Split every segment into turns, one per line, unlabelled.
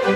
La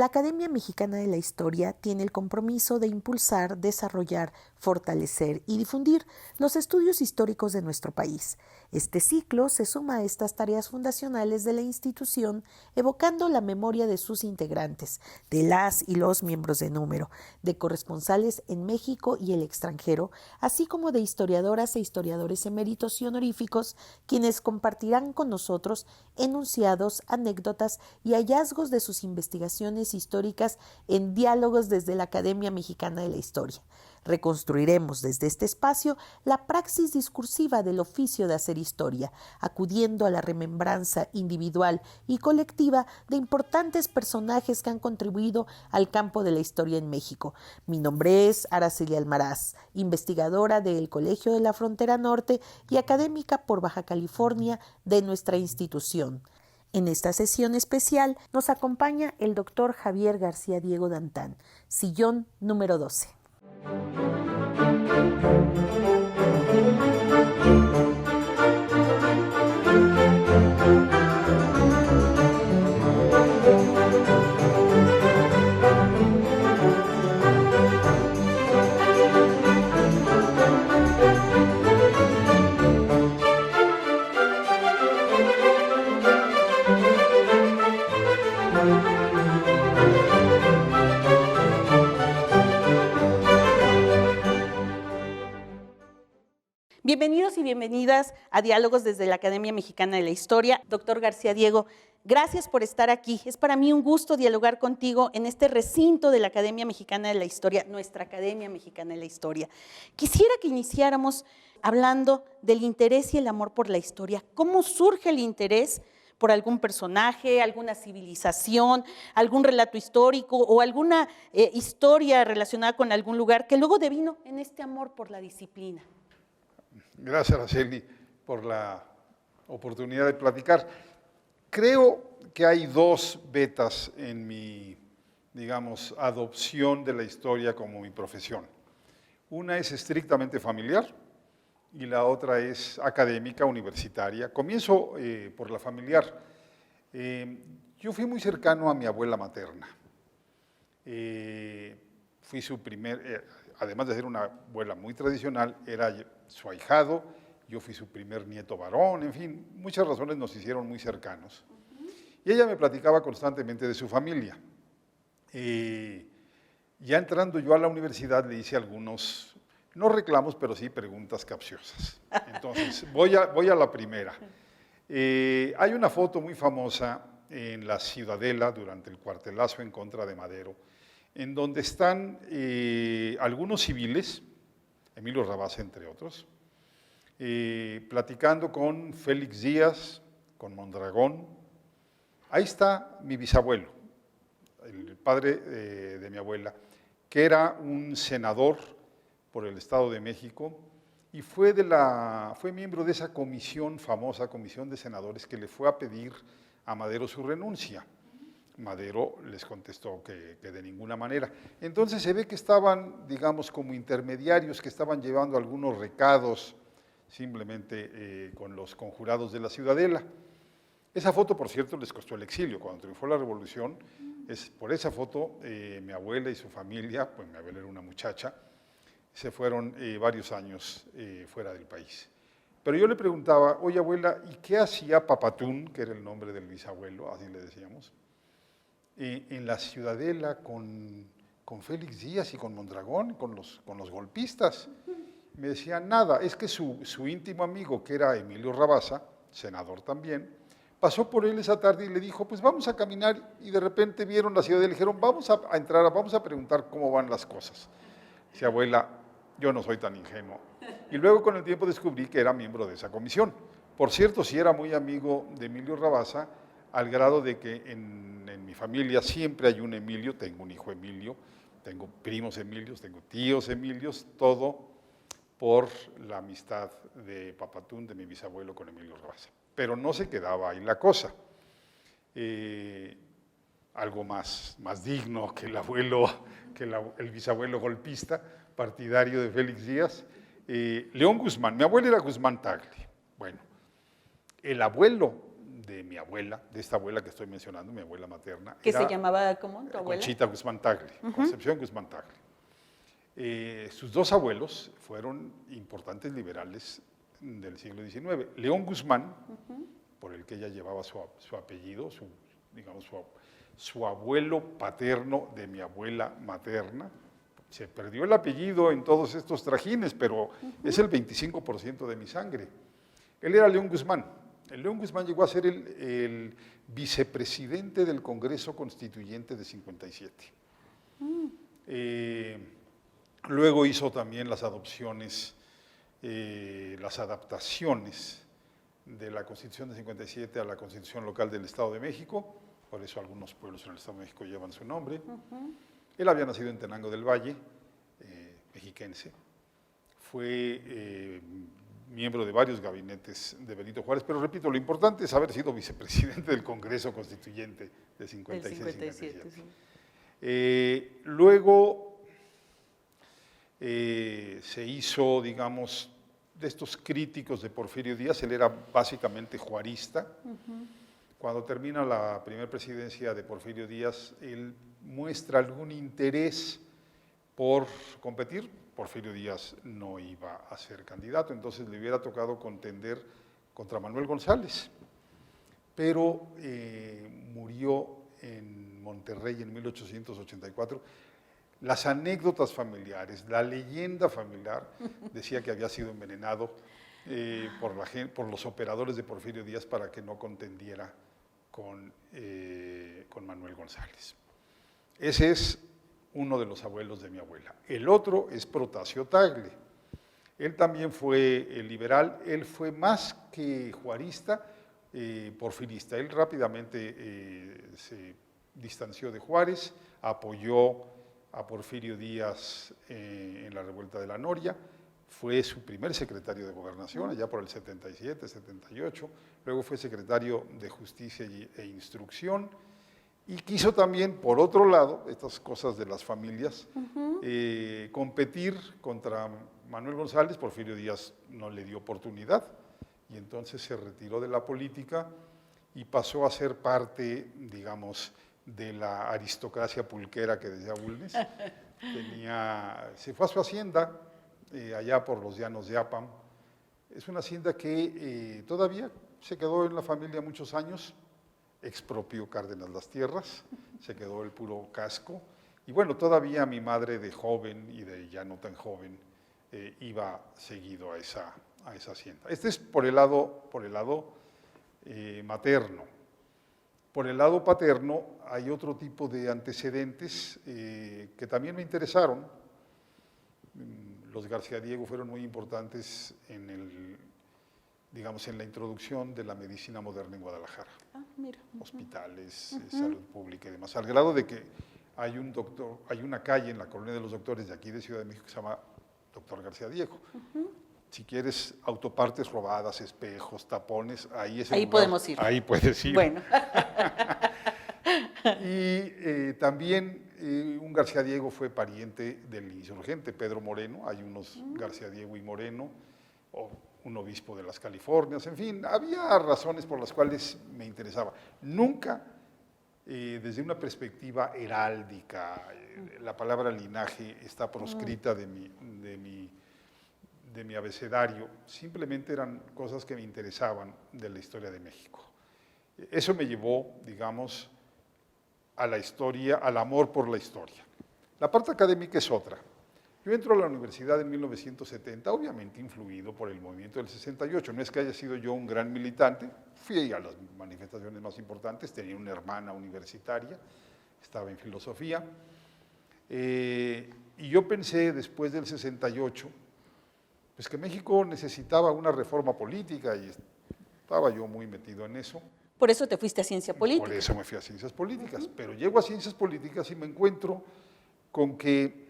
Academia Mexicana de la Historia tiene el compromiso de impulsar, desarrollar, fortalecer y difundir los estudios históricos de nuestro país. Este ciclo se suma a estas tareas fundacionales de la institución, evocando la memoria de sus integrantes, de las y los miembros de número, de corresponsales en México y el extranjero, así como de historiadoras e historiadores eméritos y honoríficos, quienes compartirán con nosotros enunciados, anécdotas y hallazgos de sus investigaciones históricas en diálogos desde la Academia Mexicana de la Historia. Reconstruiremos desde este espacio la praxis discursiva del oficio de hacer historia, acudiendo a la remembranza individual y colectiva de importantes personajes que han contribuido al campo de la historia en México. Mi nombre es Araceli Almaraz, investigadora del Colegio de la Frontera Norte y académica por Baja California de nuestra institución. En esta sesión especial nos acompaña el doctor Javier García Diego Dantán, sillón número 12. Bienvenidos y bienvenidas a Diálogos desde la Academia Mexicana de la Historia. Doctor García Diego, gracias por estar aquí. Es para mí un gusto dialogar contigo en este recinto de la Academia Mexicana de la Historia, nuestra Academia Mexicana de la Historia. Quisiera que iniciáramos hablando del interés y el amor por la historia. ¿Cómo surge el interés por algún personaje, alguna civilización, algún relato histórico o alguna historia relacionada con algún lugar que luego devino en este amor por la disciplina?
Gracias, Araceli, por la oportunidad de platicar. Creo que hay dos vetas en mi, digamos, adopción de la historia como mi profesión. Una es estrictamente familiar y la otra es académica, universitaria. Comienzo por la familiar. Yo fui muy cercano a mi abuela materna. Fui su además de ser una abuela muy tradicional, era su ahijado, yo fui su primer nieto varón, en fin, muchas razones nos hicieron muy cercanos. Y ella me platicaba constantemente de su familia. Ya entrando yo a la universidad le hice algunos, no reclamos, pero sí preguntas capciosas. Entonces, voy a la primera. Hay una foto muy famosa en la Ciudadela durante el cuartelazo en contra de Madero, en donde están algunos civiles, Emilio Rabasa entre otros, platicando con Félix Díaz, con Mondragón. Ahí está mi bisabuelo, el padre de mi abuela, que era un senador por el Estado de México y fue miembro de esa comisión, famosa comisión de senadores, que le fue a pedir a Madero su renuncia. Madero les contestó que de ninguna manera. Entonces se ve que estaban, digamos, como intermediarios, que estaban llevando algunos recados simplemente con los conjurados de la Ciudadela. Esa foto, por cierto, les costó el exilio. Cuando triunfó la revolución, por esa foto mi abuela y su familia, pues mi abuela era una muchacha, se fueron varios años fuera del país. Pero yo le preguntaba, oye abuela, ¿y qué hacía Papatún, que era el nombre del bisabuelo, así le decíamos, en la Ciudadela con Félix Díaz y con Mondragón, con los golpistas? Me decía, nada, es que su íntimo amigo, que era Emilio Rabasa, senador también, pasó por él esa tarde y le dijo, pues vamos a caminar, y de repente vieron la Ciudadela y le dijeron, vamos a entrar, vamos a preguntar cómo van las cosas. Dice, abuela, yo no soy tan ingenuo. Y luego con el tiempo descubrí que era miembro de esa comisión. Por cierto, sí era muy amigo de Emilio Rabasa, al grado de que en mi familia siempre hay un Emilio, tengo un hijo Emilio, tengo primos Emilios, tengo tíos Emilios, todo por la amistad de Papatún, de mi bisabuelo, con Emilio Rabasa. Pero no se quedaba ahí la cosa. Algo más digno que el bisabuelo golpista, partidario de Félix Díaz, León Guzmán. Mi abuela era Guzmán Tagle. Bueno, el abuelo de mi abuela, de esta abuela que estoy mencionando, mi abuela materna.
¿Qué se llamaba cómo tu abuela?
Conchita Guzmán Tagle, Concepción Guzmán Tagle. Sus dos abuelos fueron importantes liberales del siglo XIX. León Guzmán, por el que ella llevaba su apellido, su abuelo paterno de mi abuela materna. Se perdió el apellido en todos estos trajines, pero es el 25% de mi sangre. Él era León Guzmán. El León Guzmán llegó a ser el vicepresidente del Congreso Constituyente de 57. Luego hizo también las adopciones, las adaptaciones de la Constitución de 57 a la Constitución local del Estado de México, por eso algunos pueblos en el Estado de México llevan su nombre. Él había nacido en Tenango del Valle, mexiquense. Fue miembro de varios gabinetes de Benito Juárez, pero repito, lo importante es haber sido vicepresidente del Congreso Constituyente de 56-57. Sí. Luego se hizo, digamos, de estos críticos de Porfirio Díaz. Él era básicamente juarista. Cuando termina la primera presidencia de Porfirio Díaz, él muestra algún interés por competir. Porfirio Díaz no iba a ser candidato, entonces le hubiera tocado contender contra Manuel González, pero murió en Monterrey en 1884. Las anécdotas familiares, la leyenda familiar decía que había sido envenenado por los operadores de Porfirio Díaz para que no contendiera con Manuel González. Ese es uno de los abuelos de mi abuela. El otro es Protasio Tagle. Él también fue liberal, él fue más que juarista, porfirista. Él rápidamente se distanció de Juárez, apoyó a Porfirio Díaz en la revuelta de la Noria, fue su primer secretario de Gobernación, allá por el 77, 78, luego fue secretario de Justicia e Instrucción, y quiso también, por otro lado, estas cosas de las familias, competir contra Manuel González. Porfirio Díaz no le dio oportunidad, y entonces se retiró de la política y pasó a ser parte, digamos, de la aristocracia pulquera que decía Bulnes. Se fue a su hacienda, allá por los llanos de Apam. Es una hacienda que todavía se quedó en la familia muchos años. Expropió Cárdenas las tierras, se quedó el puro casco. Y bueno, todavía mi madre de joven y de ya no tan joven iba seguido a esa hacienda. Este es por el lado materno. Por el lado paterno hay otro tipo de antecedentes que también me interesaron. Los García Diego fueron muy importantes en la introducción de la medicina moderna en Guadalajara.
Mira.
Hospitales, salud pública y demás, al grado de que hay una calle en la Colonia de los Doctores de aquí de Ciudad de México que se llama Doctor García Diego. Si quieres autopartes robadas, espejos, tapones, ahí es el lugar.
Podemos ir.
Ahí puedes ir.
Bueno.
Y también un García Diego fue pariente del insurgente Pedro Moreno. Hay unos García Diego y Moreno, o un obispo de las Californias, en fin, había razones por las cuales me interesaba. Nunca, desde una perspectiva heráldica, la palabra linaje está proscrita de mi abecedario, simplemente eran cosas que me interesaban de la historia de México. Eso me llevó, digamos, a la historia, al amor por la historia. La parte académica es otra. Yo entro a la universidad en 1970, obviamente influido por el movimiento del 68. No es que haya sido yo un gran militante, fui a las manifestaciones más importantes, tenía una hermana universitaria, estaba en filosofía, y yo pensé después del 68, pues que México necesitaba una reforma política y estaba yo muy metido en eso.
Por eso te fuiste a ciencia política.
Por eso me fui a ciencias políticas, pero llego a ciencias políticas y me encuentro con que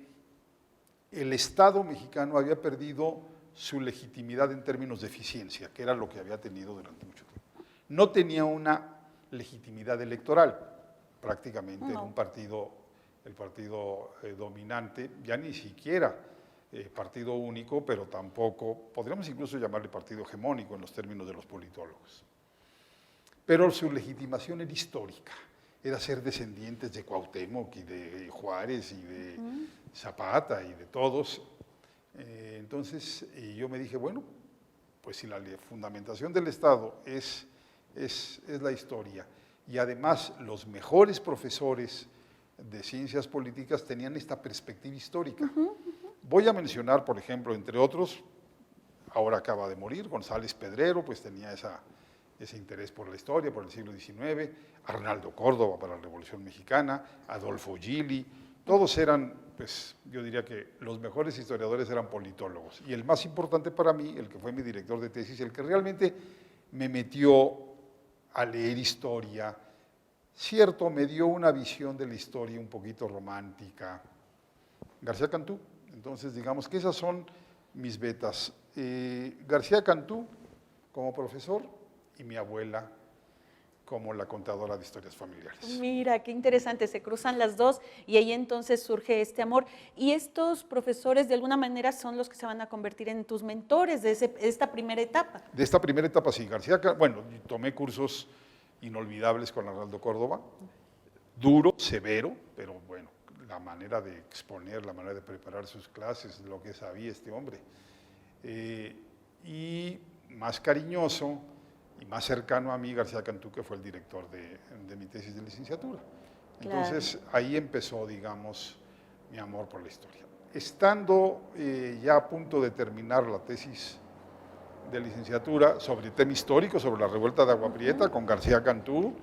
el Estado mexicano había perdido su legitimidad en términos de eficiencia, que era lo que había tenido durante mucho tiempo. No tenía una legitimidad electoral, prácticamente era un partido, el partido dominante, ya ni siquiera partido único, pero tampoco, podríamos incluso llamarle partido hegemónico en los términos de los politólogos. Pero su legitimación era histórica, era ser descendientes de Cuauhtémoc y de Juárez y de Zapata y de todos. Entonces yo me dije, bueno, pues si la fundamentación del Estado es la historia, y además los mejores profesores de ciencias políticas tenían esta perspectiva histórica. Voy a mencionar, por ejemplo, entre otros, ahora acaba de morir, González Pedrero, pues tenía ese interés por la historia, por el siglo XIX, Arnaldo Córdoba para la Revolución Mexicana, Adolfo Gili, todos eran, pues yo diría que los mejores historiadores eran politólogos. Y el más importante para mí, el que fue mi director de tesis, el que realmente me metió a leer historia, cierto, me dio una visión de la historia un poquito romántica, García Cantú. Entonces, digamos que esas son mis vetas. García Cantú como profesor y mi abuela como la contadora de historias familiares.
Mira, qué interesante, se cruzan las dos y ahí entonces surge este amor. Y estos profesores de alguna manera son los que se van a convertir en tus mentores de esta primera etapa.
De esta primera etapa, sí, bueno, tomé cursos inolvidables con Arnaldo Córdoba, duro, severo, pero bueno, la manera de exponer, la manera de preparar sus clases, lo que sabía este hombre. Y más cariñoso y más cercano a mí, García Cantú, que fue el director de mi tesis de licenciatura. Entonces, ahí empezó, digamos, mi amor por la historia. Estando ya a punto de terminar la tesis de licenciatura sobre tema histórico, sobre la revuelta de Agua Prieta, con García Cantú,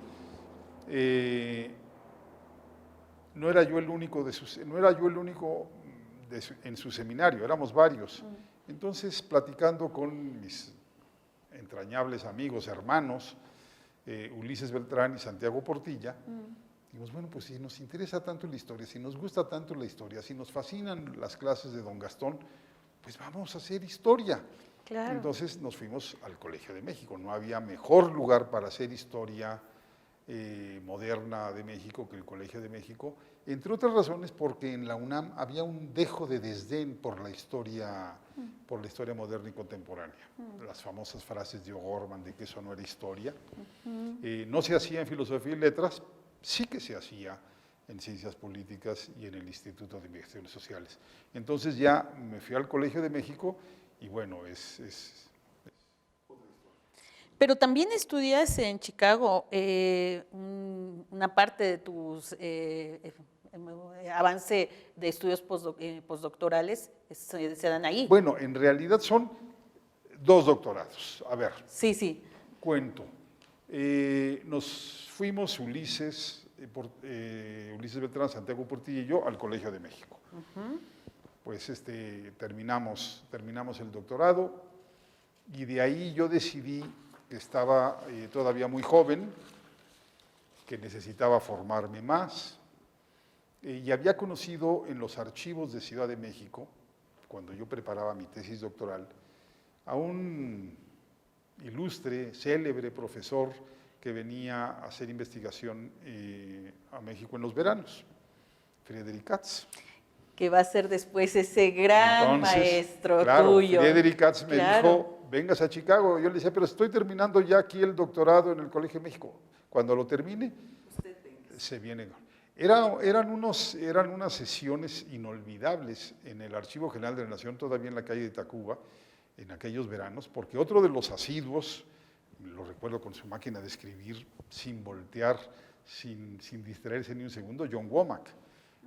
no era yo el único en su seminario, éramos varios. Entonces, platicando con mis entrañables amigos, hermanos, Ulises Beltrán y Santiago Portilla, dijimos, bueno, pues si nos interesa tanto la historia, si nos gusta tanto la historia, si nos fascinan las clases de don Gastón, pues vamos a hacer historia.
Claro.
Entonces nos fuimos al Colegio de México, no había mejor lugar para hacer historia moderna de México que el Colegio de México, entre otras razones porque en la UNAM había un dejo de desdén por la historia moderna y contemporánea. Las famosas frases de O'Gorman de que eso no era historia. No se hacía en Filosofía y Letras, sí que se hacía en Ciencias Políticas y en el Instituto de Investigaciones Sociales. Entonces ya me fui al Colegio de México y bueno,
Pero también estudias en Chicago una parte de tus avance de estudios postdoctorales se dan ahí.
Bueno, en realidad son 2 doctorados. A ver.
Sí.
Cuento. Nos fuimos Ulises Beltrán, Santiago Portilla y yo al Colegio de México. Pues terminamos el doctorado y de ahí yo decidí que estaba todavía muy joven, que necesitaba formarme más, y había conocido en los archivos de Ciudad de México, cuando yo preparaba mi tesis doctoral, a un ilustre, célebre profesor que venía a hacer investigación a México en los veranos, Friedrich Katz.
Que va a ser después ese gran maestro
claro,
tuyo.
Friedrich Katz me dijo, vengas a Chicago. Yo le decía, pero estoy terminando ya aquí el doctorado en el Colegio de México. Cuando lo termine, se viene. Eran unas sesiones inolvidables en el Archivo General de la Nación, todavía en la calle de Tacuba, en aquellos veranos, porque otro de los asiduos, lo recuerdo con su máquina de escribir, sin voltear, sin distraerse ni un segundo, John Womack.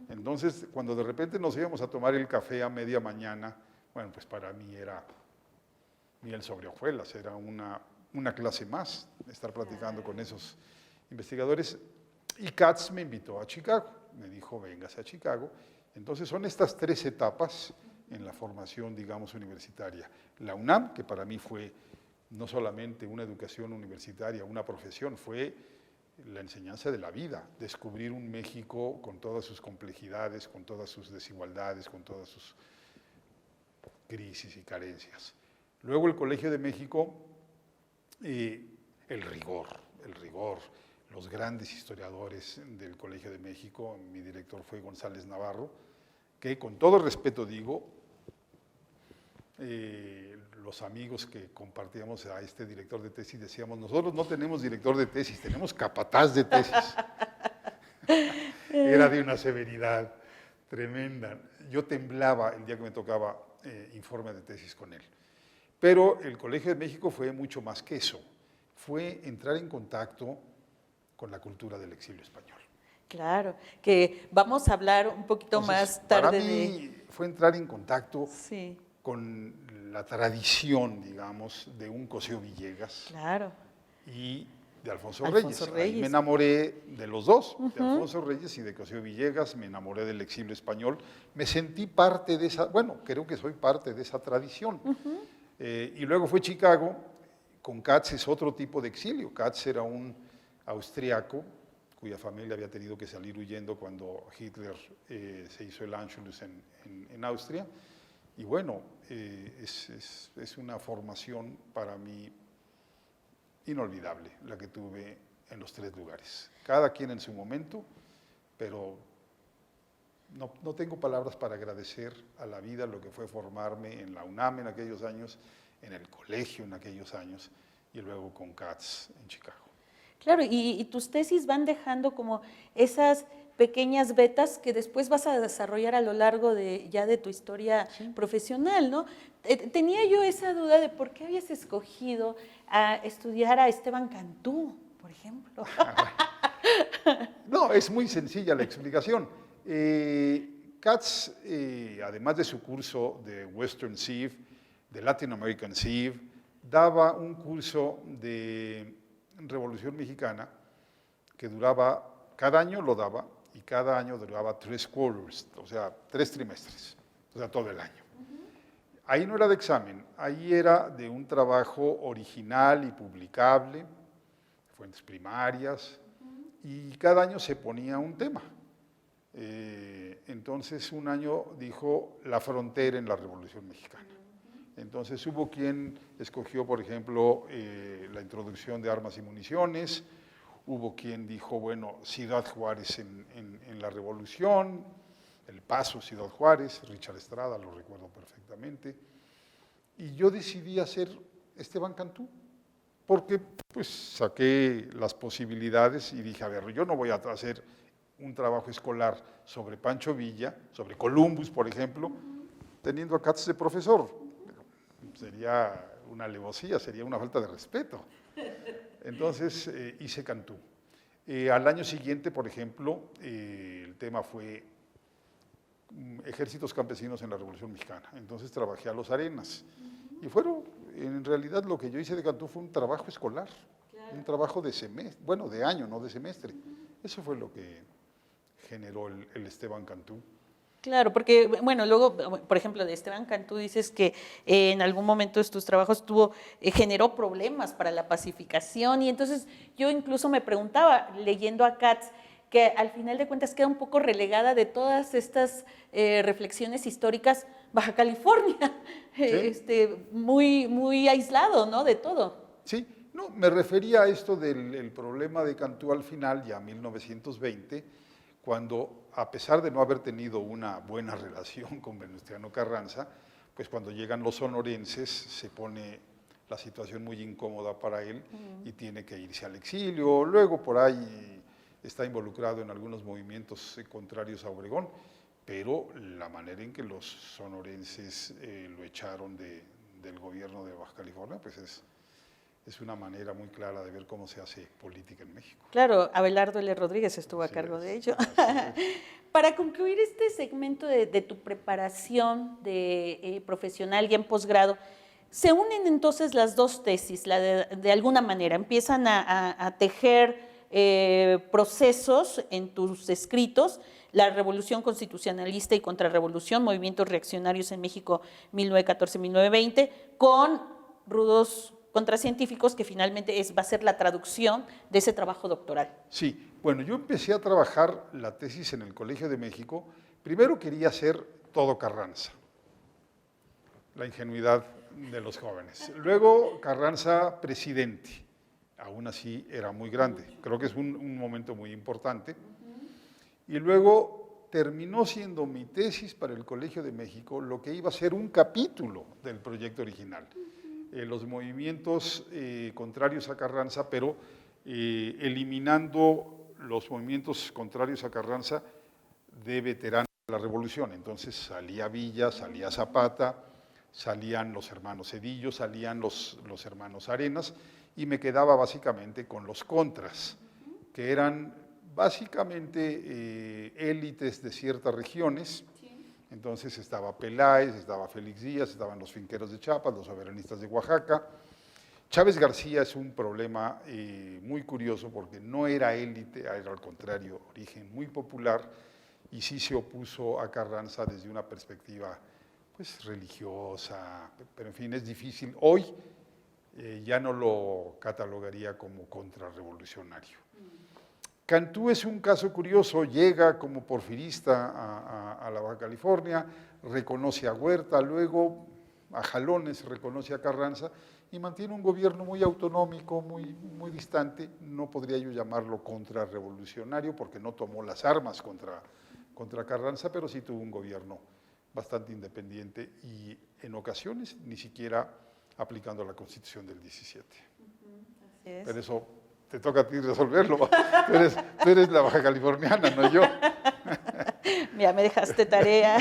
Entonces, cuando de repente nos íbamos a tomar el café a media mañana, bueno, pues para mí era miel sobre hojuelas, era una clase más, estar platicando con esos investigadores. Y Katz me invitó a Chicago, me dijo, véngase a Chicago. Entonces, son estas 3 etapas en la formación, digamos, universitaria. La UNAM, que para mí fue no solamente una educación universitaria, una profesión, fue la enseñanza de la vida, descubrir un México con todas sus complejidades, con todas sus desigualdades, con todas sus crisis y carencias. Luego el Colegio de México, el rigor, los grandes historiadores del Colegio de México, mi director fue González Navarro, que con todo respeto digo, los amigos que compartíamos a este director de tesis decíamos, nosotros no tenemos director de tesis, tenemos capataz de tesis. Era de una severidad tremenda. Yo temblaba el día que me tocaba informe de tesis con él. Pero el Colegio de México fue mucho más que eso. Fue entrar en contacto con la cultura del exilio español.
Claro, que vamos a hablar un poquito más tarde.
Para mí fue entrar en contacto
Sí.
con la tradición, digamos, de un Cosío Villegas.
Claro.
Y de Alfonso
Alfonso
Reyes.
Reyes.
Ahí me enamoré de los dos, de Alfonso Reyes y de Cosío Villegas, me enamoré del exilio español, me sentí parte de esa, bueno, creo que soy parte de esa tradición. Y luego fue Chicago, con Katz es otro tipo de exilio. Katz era un austriaco cuya familia había tenido que salir huyendo cuando Hitler se hizo el Anschluss en Austria. Y bueno, es una formación para mí inolvidable, la que tuve en los tres lugares. Cada quien en su momento, pero no tengo palabras para agradecer a la vida lo que fue formarme en la UNAM en aquellos años, en el colegio en aquellos años, y luego con Katz en Chicago.
Claro, y tus tesis van dejando como esas pequeñas vetas que después vas a desarrollar a lo largo de tu historia profesional, ¿no? Tenía yo esa duda de por qué habías escogido a estudiar a Esteban Cantú, por ejemplo.
No, es muy sencilla la explicación. Katz, además de su curso de Western Civ, de Latin American Civ, daba un curso de Revolución Mexicana que duraba, cada año lo daba, y cada año duraba 3 quarters, o sea, 3 trimestres, o sea, todo el año. Ahí no era de examen, ahí era de un trabajo original y publicable, fuentes primarias, y cada año se ponía un tema. Entonces, un año dijo la frontera en la Revolución Mexicana. Entonces, hubo quien escogió, por ejemplo, la introducción de armas y municiones, hubo quien dijo, bueno, Ciudad Juárez en la Revolución, El Paso, Ciudad Juárez, Richard Estrada, lo recuerdo perfectamente. Y yo decidí hacer Esteban Cantú, porque pues saqué las posibilidades y dije, a ver, yo no voy a hacer un trabajo escolar sobre Pancho Villa, sobre Columbus, por ejemplo, teniendo a Katz de profesor. Sería una alevosía, sería una falta de respeto. Entonces hice Cantú. Al año siguiente, por ejemplo, el tema fue ejércitos campesinos en la Revolución Mexicana. Entonces trabajé a Los Arenas. Y fueron, en realidad lo que yo hice de Cantú fue un trabajo escolar, un trabajo de semestre, bueno, de año, no de semestre. Eso fue lo que generó el Esteban Cantú.
Claro, porque, bueno, luego, por ejemplo, de Esteban Cantú dices que en algún momento de tus trabajos generó problemas para la pacificación, y entonces yo incluso me preguntaba, leyendo a Katz, que al final de cuentas queda un poco relegada de todas estas reflexiones históricas Baja California,
¿Sí?
muy aislado, ¿no?, de todo.
Sí, no, me refería a esto del problema de Cantú al final, ya 1920, cuando, a pesar de no haber tenido una buena relación con Venustiano Carranza, pues cuando llegan los sonorenses se pone la situación muy incómoda para él y tiene que irse al exilio. Luego por ahí está involucrado en algunos movimientos contrarios a Obregón, pero la manera en que los sonorenses lo echaron del gobierno de Baja California, pues es una manera muy clara de ver cómo se hace política en México.
Claro, Abelardo L. Rodríguez estuvo a cargo de ello. Para concluir este segmento de tu preparación de profesional y en posgrado, se unen entonces las dos tesis, de alguna manera, empiezan a tejer procesos en tus escritos, la Revolución Constitucionalista y Contrarrevolución, Movimientos Reaccionarios en México 1914-1920, con rudos contracientíficos, que finalmente va a ser la traducción de ese trabajo doctoral.
Sí, bueno, yo empecé a trabajar la tesis en el Colegio de México. Primero quería hacer todo Carranza, la ingenuidad De los jóvenes. Luego Carranza presidente, aún así era muy grande, creo que es un momento muy importante. Y luego terminó siendo mi tesis para el Colegio de México, lo que iba a ser un capítulo del proyecto original. Los movimientos contrarios a Carranza, pero eliminando los movimientos contrarios a Carranza de veteranos de la Revolución. Entonces salía Villa, salía Zapata, salían los hermanos Zedillo, salían los hermanos Arenas, y me quedaba básicamente con los contras, que eran básicamente élites de ciertas regiones. Entonces estaba Peláez, estaba Félix Díaz, estaban los finqueros de Chiapas, los soberanistas de Oaxaca. Chávez García es un problema muy curioso porque no era élite, era al contrario, origen muy popular, y sí se opuso a Carranza desde una perspectiva pues religiosa, pero en fin, es difícil. Hoy ya no lo catalogaría como contrarrevolucionario. Cantú es un caso curioso, llega como porfirista a la Baja California, reconoce a Huerta, luego a jalones reconoce a Carranza y mantiene un gobierno muy autonómico, muy distante. No podría yo llamarlo contrarrevolucionario porque no tomó las armas contra Carranza, pero sí tuvo un gobierno bastante independiente y en ocasiones ni siquiera aplicando la Constitución del 17.
Así es.
Pero eso te toca a ti resolverlo. Tú eres la baja californiana, no yo.
Ya me dejaste tarea.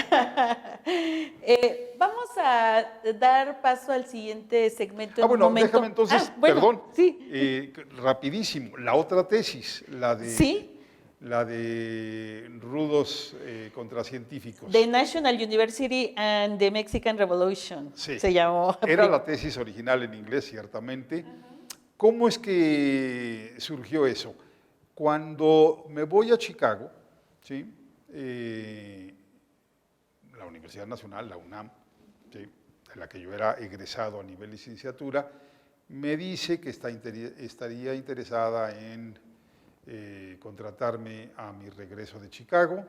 Vamos a dar paso al siguiente segmento en un momento.
Déjame entonces,
bueno,
perdón,
sí.
Rapidísimo, la otra tesis,
¿Sí?
la de rudos contra científicos.
The National University and the Mexican Revolution,
Sí.
se llamó.
Era la tesis original en inglés, ciertamente. ¿Cómo es que surgió eso? Cuando me voy a Chicago, ¿sí? La Universidad Nacional, la UNAM, ¿sí? De la que yo era egresado a nivel licenciatura, me dice que estaría interesada en contratarme a mi regreso de Chicago.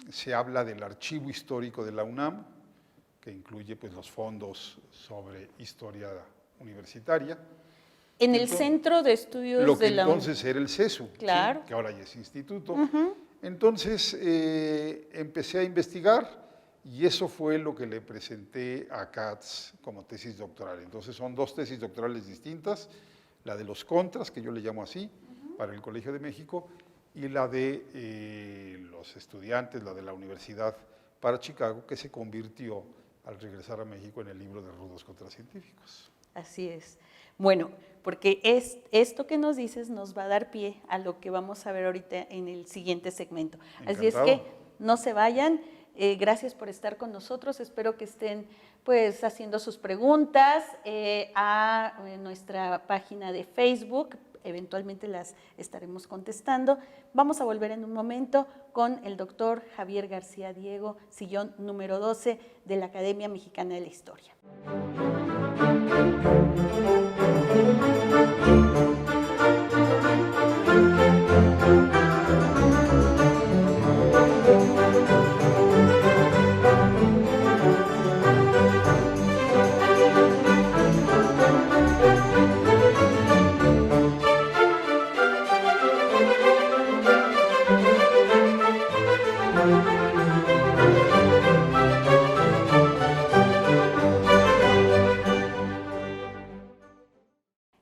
Se habla del archivo histórico de la UNAM, que incluye pues, los fondos sobre historia universitaria.
En el Centro de Estudios
lo que
de la
entonces era el CESU,
claro.
¿sí? Que ahora ya es instituto. Entonces empecé a investigar y eso fue lo que le presenté a Katz como tesis doctoral. Entonces son dos tesis doctorales distintas, la de los contras, que yo le llamo así, para el Colegio de México, y la de los estudiantes, la de la Universidad para Chicago, que se convirtió al regresar a México en el libro de Rudos contra Científicos.
Así es. Bueno, porque esto que nos dices nos va a dar pie a lo que vamos a ver ahorita en el siguiente segmento.
Encantado.
Así es que no se vayan. Gracias por estar con nosotros. Espero que estén pues haciendo sus preguntas a nuestra página de Facebook. Eventualmente las estaremos contestando. Vamos a volver en un momento con el doctor Javier García Diego, sillón número 12 de la Academia Mexicana de la Historia.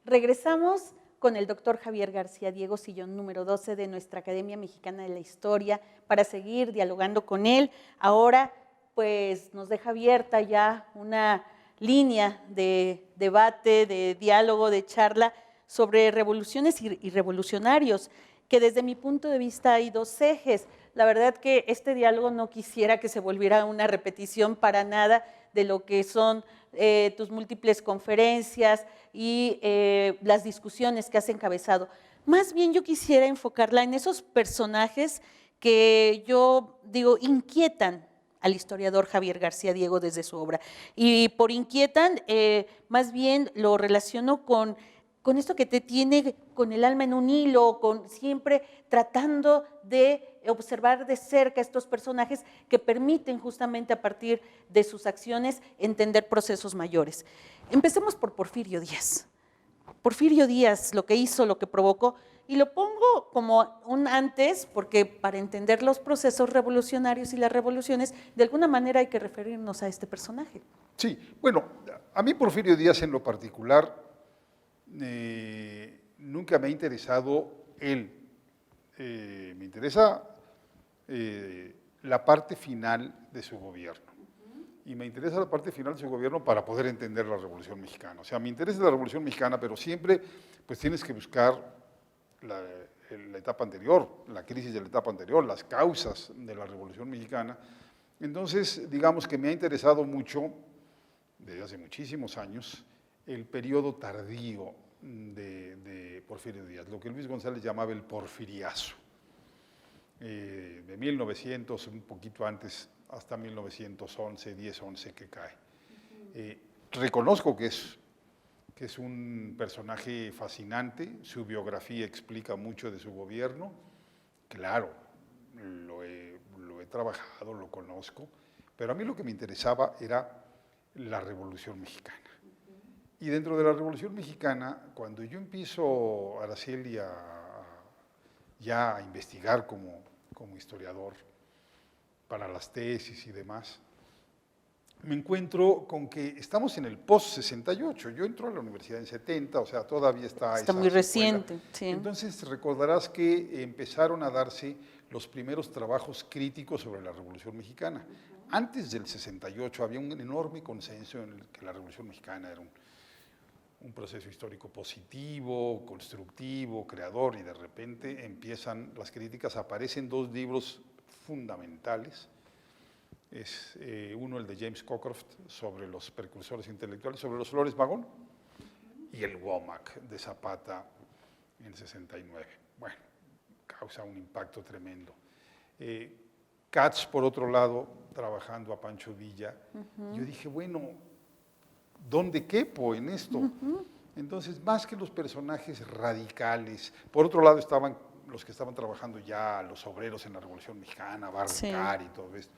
Regresamos con el doctor Javier García Diego, sillón número 12 de nuestra Academia Mexicana de la Historia, para seguir dialogando con él. Ahora, pues, nos deja abierta ya una línea de debate, de diálogo, de charla sobre revoluciones y revolucionarios, que desde mi punto de vista hay dos ejes. La verdad que este diálogo no quisiera que se volviera una repetición para nada de lo que son tus múltiples conferencias y las discusiones que has encabezado. Más bien yo quisiera enfocarla en esos personajes que yo digo inquietan al historiador Javier García Diego desde su obra. Y por inquietan, más bien lo relaciono con con esto que te tiene con el alma en un hilo, con siempre tratando de observar de cerca estos personajes que permiten justamente a partir de sus acciones entender procesos mayores. Empecemos por Porfirio Díaz. Porfirio Díaz, lo que hizo, lo que provocó, y lo pongo como un antes, porque para entender los procesos revolucionarios y las revoluciones, de alguna manera hay que referirnos a este personaje.
Sí, bueno, a mí Porfirio Díaz en lo particular nunca me ha interesado él. Me interesa la parte final de su gobierno. Y me interesa la parte final de su gobierno para poder entender la Revolución Mexicana. O sea, me interesa la Revolución Mexicana, pero siempre pues tienes que buscar la etapa anterior, la crisis de la etapa anterior, las causas de la Revolución Mexicana. Entonces, digamos que me ha interesado mucho, desde hace muchísimos años, el periodo tardío de Porfirio Díaz, lo que Luis González llamaba el porfiriazo. De 1900, un poquito antes, hasta 1911, 10-11 que cae. Reconozco que es un personaje fascinante, su biografía explica mucho de su gobierno, claro, lo he trabajado, lo conozco, pero a mí lo que me interesaba era la Revolución Mexicana. Y dentro de la Revolución Mexicana, cuando yo empiezo, Araceli, ya a investigar como historiador para las tesis y demás, me encuentro con que estamos en el post-68. Yo entro a la universidad en 70, o sea, todavía está
muy reciente. Sí.
Entonces recordarás que empezaron a darse los primeros trabajos críticos sobre la Revolución Mexicana. Antes del 68 había un enorme consenso en el que la Revolución Mexicana era un proceso histórico positivo, constructivo, creador, y de repente empiezan las críticas. Aparecen dos libros fundamentales. Es uno, el de James Cockcroft, sobre los precursores intelectuales, sobre los Flores Magón, y el WOMAC de Zapata en el 69. Bueno, causa un impacto tremendo. Katz, por otro lado, trabajando a Pancho Villa, yo dije, bueno, ¿dónde quepo en esto? Entonces, más que los personajes radicales, por otro lado estaban los que estaban trabajando ya, los obreros en la Revolución Mexicana, Barricar y todo esto.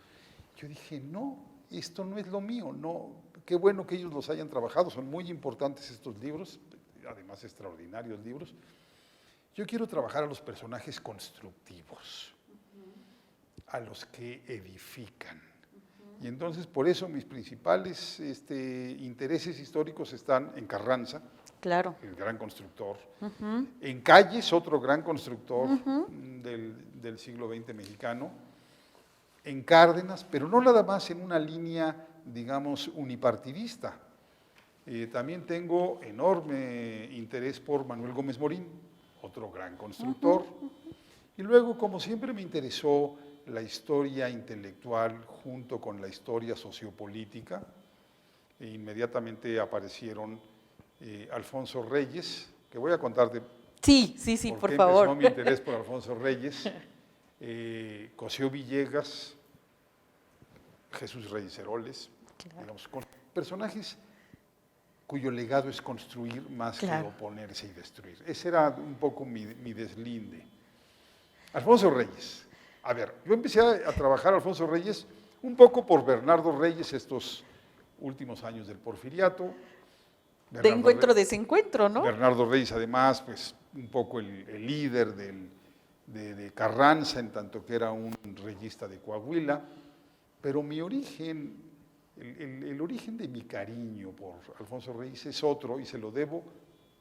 Yo dije, no, esto no es lo mío, no, qué bueno que ellos los hayan trabajado, son muy importantes estos libros, además extraordinarios libros. Yo quiero trabajar a los personajes constructivos, a los que edifican. Y entonces, por eso mis principales intereses históricos están en Carranza,
claro,
el gran constructor, en Calles, otro gran constructor del siglo XX mexicano, en Cárdenas, pero no nada más en una línea, digamos, unipartidista. También tengo enorme interés por Manuel Gómez Morín, otro gran constructor. Y luego, como siempre me interesó la historia intelectual junto con la historia sociopolítica, inmediatamente aparecieron Alfonso Reyes, que voy a contarte.
Sí, por favor.
Empezó mi interés por Alfonso Reyes, Cosío Villegas, Jesús Reyes Heroles, claro, digamos, con personajes cuyo legado es construir más que oponerse y destruir. Ese era un poco mi deslinde. Alfonso Reyes. A ver, yo empecé a trabajar a Alfonso Reyes un poco por Bernardo Reyes estos últimos años del porfiriato.
De encuentro, desencuentro, ¿no?
Bernardo Reyes, además, pues un poco el líder de Carranza, en tanto que era un reyista de Coahuila, pero mi origen, el origen de mi cariño por Alfonso Reyes es otro, y se lo debo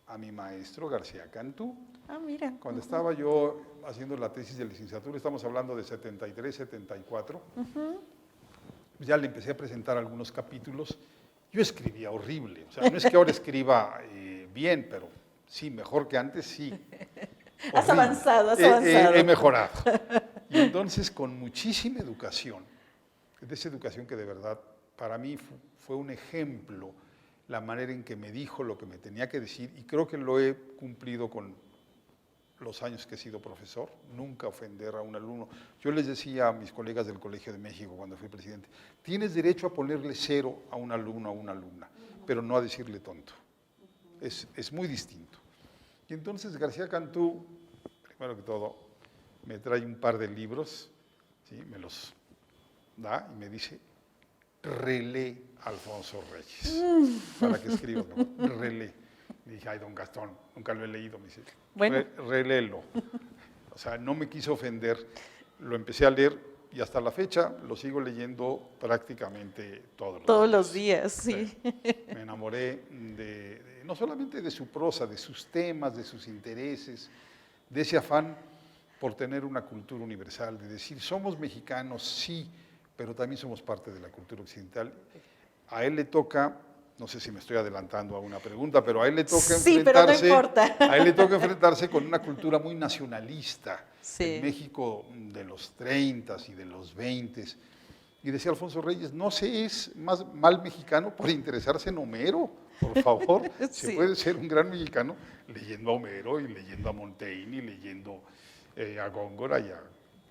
a mi maestro García Cantú.
Ah, mira.
Cuando estaba yo haciendo la tesis de licenciatura, estamos hablando de 73, 74, ya le empecé a presentar algunos capítulos. Yo escribía horrible, o sea, no es que ahora escriba bien, pero sí, mejor que antes, sí.
Has avanzado.
He mejorado. Y entonces, con muchísima educación, de esa educación que de verdad para mí fue un ejemplo, la manera en que me dijo lo que me tenía que decir, y creo que lo he cumplido con los años que he sido profesor, nunca ofender a un alumno. Yo les decía a mis colegas del Colegio de México cuando fui presidente, tienes derecho a ponerle 0 a un alumno o a una alumna, pero no a decirle tonto. Es muy distinto. Y entonces García Cantú, primero que todo, me trae un par de libros, ¿sí? Me los da y me dice, relee Alfonso Reyes, para que escribas, relee. Y dije, ay, don Gastón, nunca lo he leído, me dice,
Bueno.
reléelo. O sea, no me quiso ofender, lo empecé a leer y hasta la fecha lo sigo leyendo prácticamente
Todos los días, sí.
Me enamoré no solamente de su prosa, de sus temas, de sus intereses, de ese afán por tener una cultura universal, de decir, somos mexicanos, sí, pero también somos parte de la cultura occidental. A él le toca, no sé si me estoy adelantando a una pregunta, pero a él le toca
sí, pero no importa.
a él le toca enfrentarse con una cultura muy nacionalista,
Sí.
en México de los 30 y de los 20. Y decía Alfonso Reyes, no se es más mal mexicano por interesarse en Homero, por favor.
Sí.
Se puede ser un gran mexicano leyendo a Homero y leyendo a Montaigne y leyendo a Góngora y a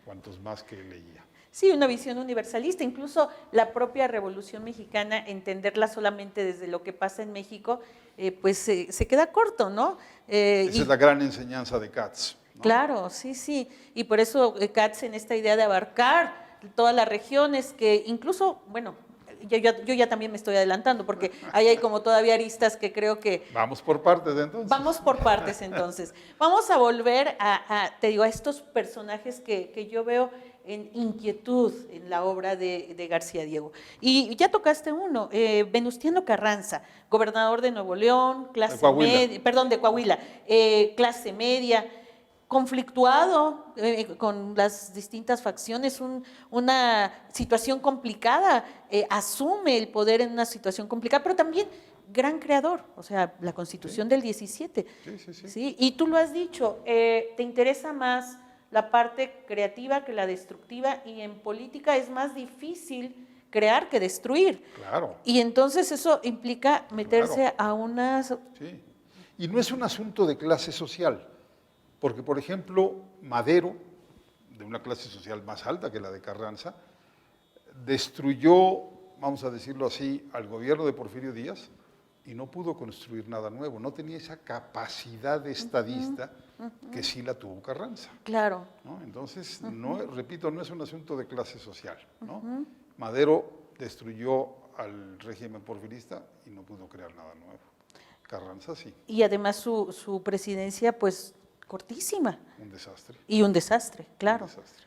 cuantos más que leía.
Sí, una visión universalista, incluso la propia Revolución Mexicana, entenderla solamente desde lo que pasa en México, pues se queda corto, ¿no?
Esa es la gran enseñanza de Katz, ¿no?
Claro, sí, sí, y por eso Katz en esta idea de abarcar todas las regiones, que incluso, bueno, yo ya también me estoy adelantando, porque ahí hay como todavía aristas que creo que…
Vamos por partes entonces.
Vamos por partes entonces. Vamos a volver te digo, a estos personajes que yo veo en inquietud en la obra de García Diego. Y ya tocaste uno, Venustiano Carranza, gobernador de Nuevo León, de Coahuila, clase media, conflictuado con las distintas facciones, una situación complicada, asume el poder en una situación complicada, pero también gran creador, o sea, la Constitución del 17. Sí. Y tú lo has dicho, te interesa más la parte creativa que la destructiva, y en política es más difícil que destruir.
Claro.
Y entonces eso implica meterse a unas…
Sí. Y no es un asunto de clase social, porque, por ejemplo, Madero, de una clase social más alta que la de Carranza, destruyó, vamos a decirlo así, al gobierno de Porfirio Díaz y no pudo construir nada nuevo, no tenía esa capacidad de estadista que sí la tuvo Carranza.
Claro.
¿No? Entonces, repito, no es un asunto de clase social, ¿no? Madero destruyó al régimen porfirista y no pudo crear nada nuevo. Carranza sí.
Y además su presidencia, pues, cortísima.
Un desastre.
Y un desastre, claro.
Un desastre.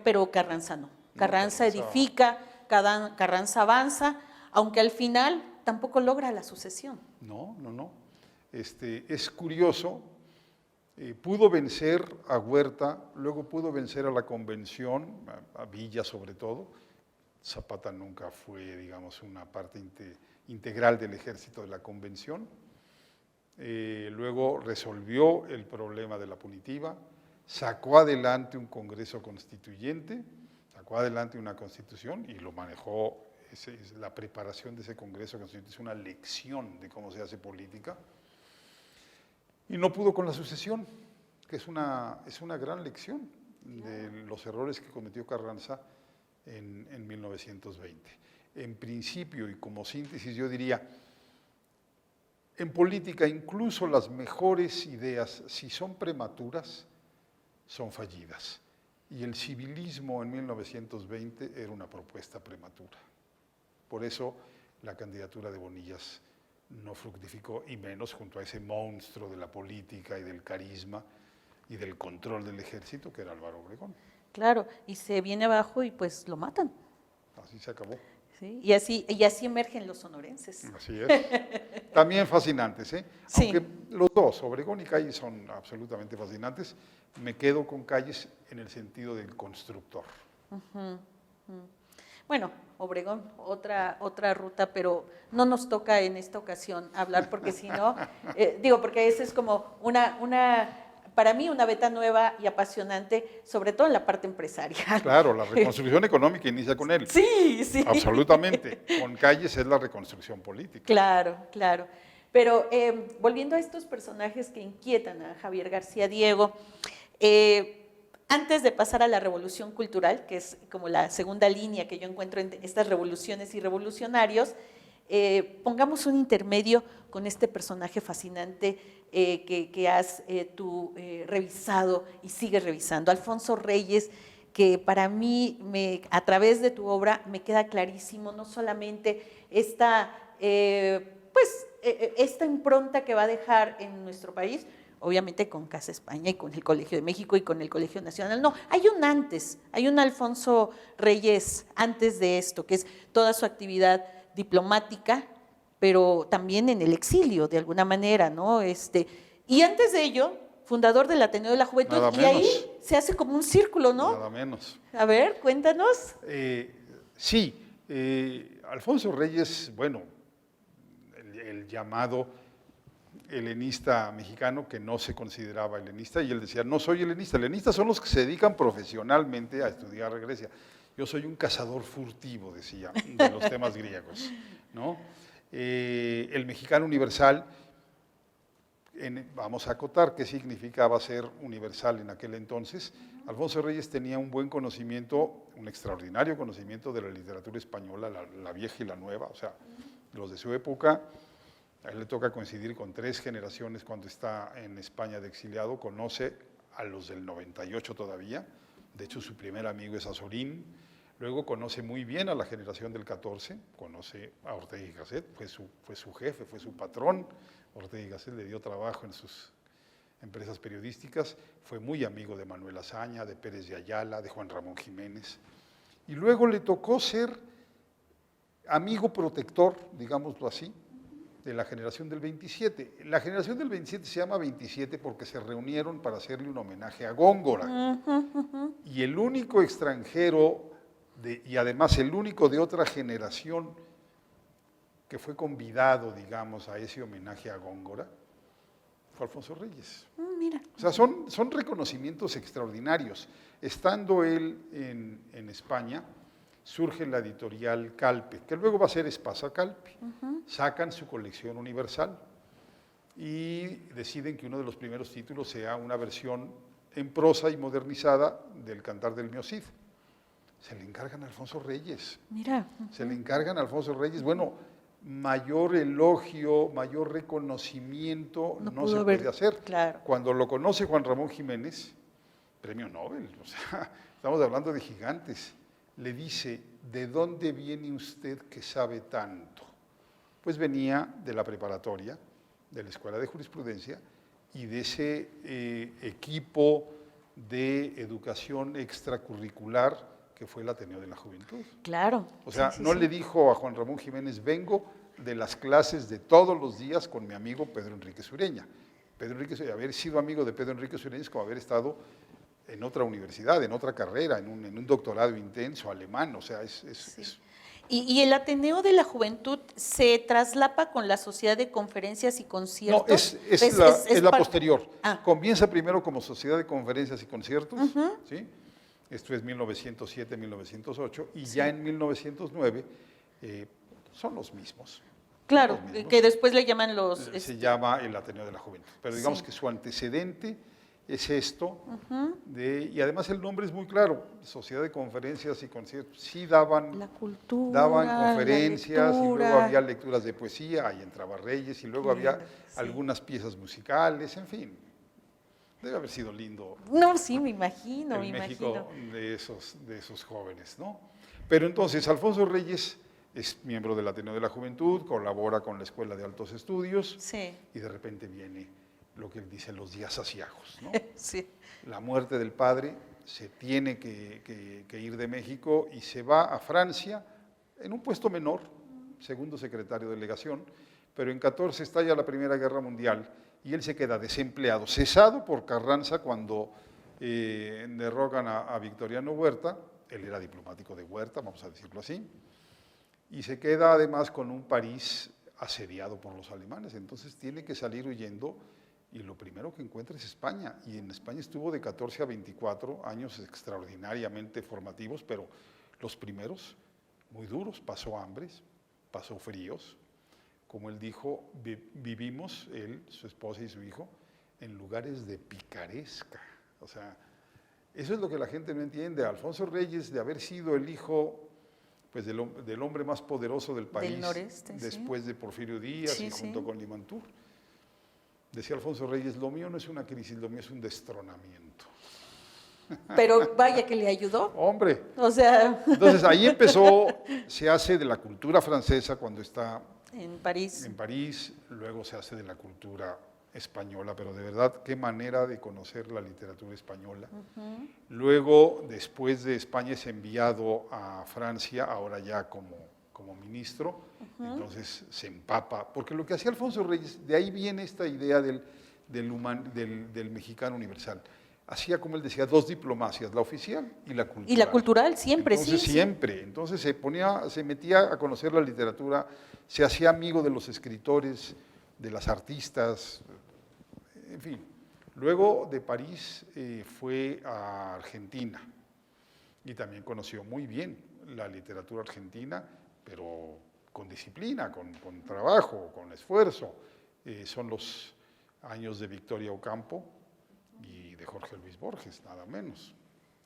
Pero Carranza no. Carranza edifica, Carranza avanza, aunque al final tampoco logra la sucesión.
No. Es curioso, pudo vencer a Huerta, luego pudo vencer a la Convención, a Villa sobre todo. Zapata nunca fue, digamos, una parte integral del ejército de la Convención. Luego resolvió el problema de la punitiva, sacó adelante un Congreso Constituyente, sacó adelante una Constitución y lo manejó. La preparación de ese Congreso Constituyente es una lección de cómo se hace política. Y no pudo con la sucesión, que es una gran lección de los errores que cometió Carranza en 1920. En principio y como síntesis yo diría, en política incluso las mejores ideas, si son prematuras, son fallidas. Y el civilismo en 1920 era una propuesta prematura. Por eso la candidatura de Bonillas no fructificó, y menos junto a ese monstruo de la política y del carisma y del control del ejército que era Álvaro Obregón.
Claro, y se viene abajo y pues lo matan.
Así se acabó.
¿Sí? Y así emergen los sonorenses.
Así es. También fascinantes, ¿eh?
Sí.
Aunque los dos, Obregón y Calles, son absolutamente fascinantes, me quedo con Calles en el sentido del constructor.
Bueno, Obregón, otra ruta, pero no nos toca en esta ocasión hablar, porque si no, porque esa es como para mí una beta nueva y apasionante, sobre todo en la parte empresarial.
Claro, la reconstrucción económica inicia con él.
Sí, sí.
Absolutamente. Con Calles es la reconstrucción política.
Claro, claro. Pero volviendo a estos personajes que inquietan a Javier García Diego, antes de pasar a la revolución cultural, que es como la segunda línea que yo encuentro en estas revoluciones y revolucionarios, pongamos un intermedio con este personaje fascinante que has tú revisado y sigues revisando, Alfonso Reyes, que para mí, a través de tu obra, me queda clarísimo no solamente esta, esta impronta que va a dejar en nuestro país, obviamente con Casa España y con el Colegio de México y con el Colegio Nacional. No, hay un antes, hay un Alfonso Reyes antes de esto, que es toda su actividad diplomática, pero también en el exilio, de alguna manera, ¿no? Y antes de ello, fundador del Ateneo de la Juventud,
Nada
y
menos.
ahí se hace como un círculo, ¿no?
Nada menos.
A ver, cuéntanos.
Sí, Alfonso Reyes, bueno, el llamado helenista mexicano, que no se consideraba helenista, y él decía, no soy helenista, helenistas son los que se dedican profesionalmente a estudiar Grecia. Yo soy un cazador furtivo, decía, de los temas griegos, ¿no? El mexicano universal, vamos a acotar qué significaba ser universal en aquel entonces. Alfonso Reyes tenía un buen conocimiento, un extraordinario conocimiento de la literatura española, la vieja y la nueva, o sea, los de su época. A él le toca coincidir con 3 generaciones cuando está en España de exiliado, conoce a los del 98 todavía, de hecho su primer amigo es Azorín, luego conoce muy bien a la generación del 14, conoce a Ortega y Gasset, fue su jefe, fue su patrón. Ortega y Gasset le dio trabajo en sus empresas periodísticas, fue muy amigo de Manuel Azaña, de Pérez de Ayala, de Juan Ramón Jiménez, y luego le tocó ser amigo protector, digámoslo así, de la generación del 27. La generación del 27 se llama 27 porque se reunieron para hacerle un homenaje a Góngora. Y el único extranjero, y además el único de otra generación que fue convidado, digamos, a ese homenaje a Góngora, fue Alfonso Reyes.
Mira.
O sea, son reconocimientos extraordinarios. Estando él en España, surge la editorial Calpe, que luego va a ser Espasa Calpe. Sacan su colección universal y deciden que uno de los primeros títulos sea una versión en prosa y modernizada del Cantar del Mio Cid. Se le encargan a Alfonso Reyes.
Mira.
Se le encargan a Alfonso Reyes. Bueno, mayor elogio, mayor reconocimiento no se puede hacer.
Claro.
Cuando lo conoce Juan Ramón Jiménez, premio Nobel, o sea, estamos hablando de gigantes, le dice, ¿de dónde viene usted que sabe tanto? Pues venía de la preparatoria, de la Escuela de Jurisprudencia y de ese equipo de educación extracurricular que fue el Ateneo de la Juventud.
Claro.
O sea, no le dijo a Juan Ramón Jiménez, vengo de las clases de todos los días con mi amigo Pedro Enrique Sureña. Pedro Enrique, haber sido amigo de Pedro Enrique Sureña es como haber estado en otra universidad, en otra carrera, en un doctorado intenso, alemán, o sea,
¿Y el Ateneo de la Juventud se traslapa con la Sociedad de Conferencias y Conciertos?
No, es la posterior. Comienza primero como Sociedad de Conferencias y Conciertos, ¿sí? Esto es 1907-1908, y ya en 1909 son los mismos.
Claro, que después le llaman los...
Se llama el Ateneo de la Juventud, pero digamos que su antecedente es esto, y además el nombre es muy claro, Sociedad de Conferencias y Conciertos. Sí daban,
la cultura,
daban conferencias, y luego había lecturas de poesía, ahí entraba Reyes, y luego había algunas piezas musicales, en fin. Debe haber sido lindo.
No, sí, me imagino,
el México de esos jóvenes, ¿no? Pero entonces, Alfonso Reyes es miembro del Ateneo de la Juventud, colabora con la Escuela de Altos Estudios, y de repente viene lo que él dice, los días aciagos, ¿no?
Sí.
La muerte del padre, se tiene que ir de México y se va a Francia en un puesto menor, segundo secretario de delegación, pero en 14 estalla la Primera Guerra Mundial y él se queda desempleado, cesado por Carranza cuando derrocan a Victoriano Huerta, él era diplomático de Huerta, vamos a decirlo así, y se queda además con un París asediado por los alemanes, entonces tiene que salir huyendo y lo primero que encuentra es España, y en España estuvo de 14 a 24 años extraordinariamente formativos, pero los primeros muy duros, pasó hambres, pasó fríos, como él dijo, vivimos, él, su esposa y su hijo, en lugares de picaresca, o sea, eso es lo que la gente no entiende. Alfonso Reyes, de haber sido el hijo pues del hombre más poderoso del país,
noreste,
después de Porfirio Díaz y junto con Limantur. Decía Alfonso Reyes, lo mío no es una crisis, lo mío es un destronamiento.
Pero vaya que le ayudó.
Hombre.
O sea.
Entonces ahí empezó, se hace de la cultura francesa cuando está
en París.
En París, luego se hace de la cultura española, pero de verdad, qué manera de conocer la literatura española. Luego, después de España, es enviado a Francia, ahora ya como ministro, entonces se empapa, porque lo que hacía Alfonso Reyes, de ahí viene esta idea del mexicano universal. Hacía, como él decía, dos diplomacias, la oficial y la cultural.
Y la cultural, siempre,
entonces, siempre. Entonces se metía a conocer la literatura, se hacía amigo de los escritores, de las artistas, en fin. Luego de París fue a Argentina y también conoció muy bien la literatura argentina, pero con disciplina, con trabajo, con esfuerzo. Son los años de Victoria Ocampo y de Jorge Luis Borges, nada menos,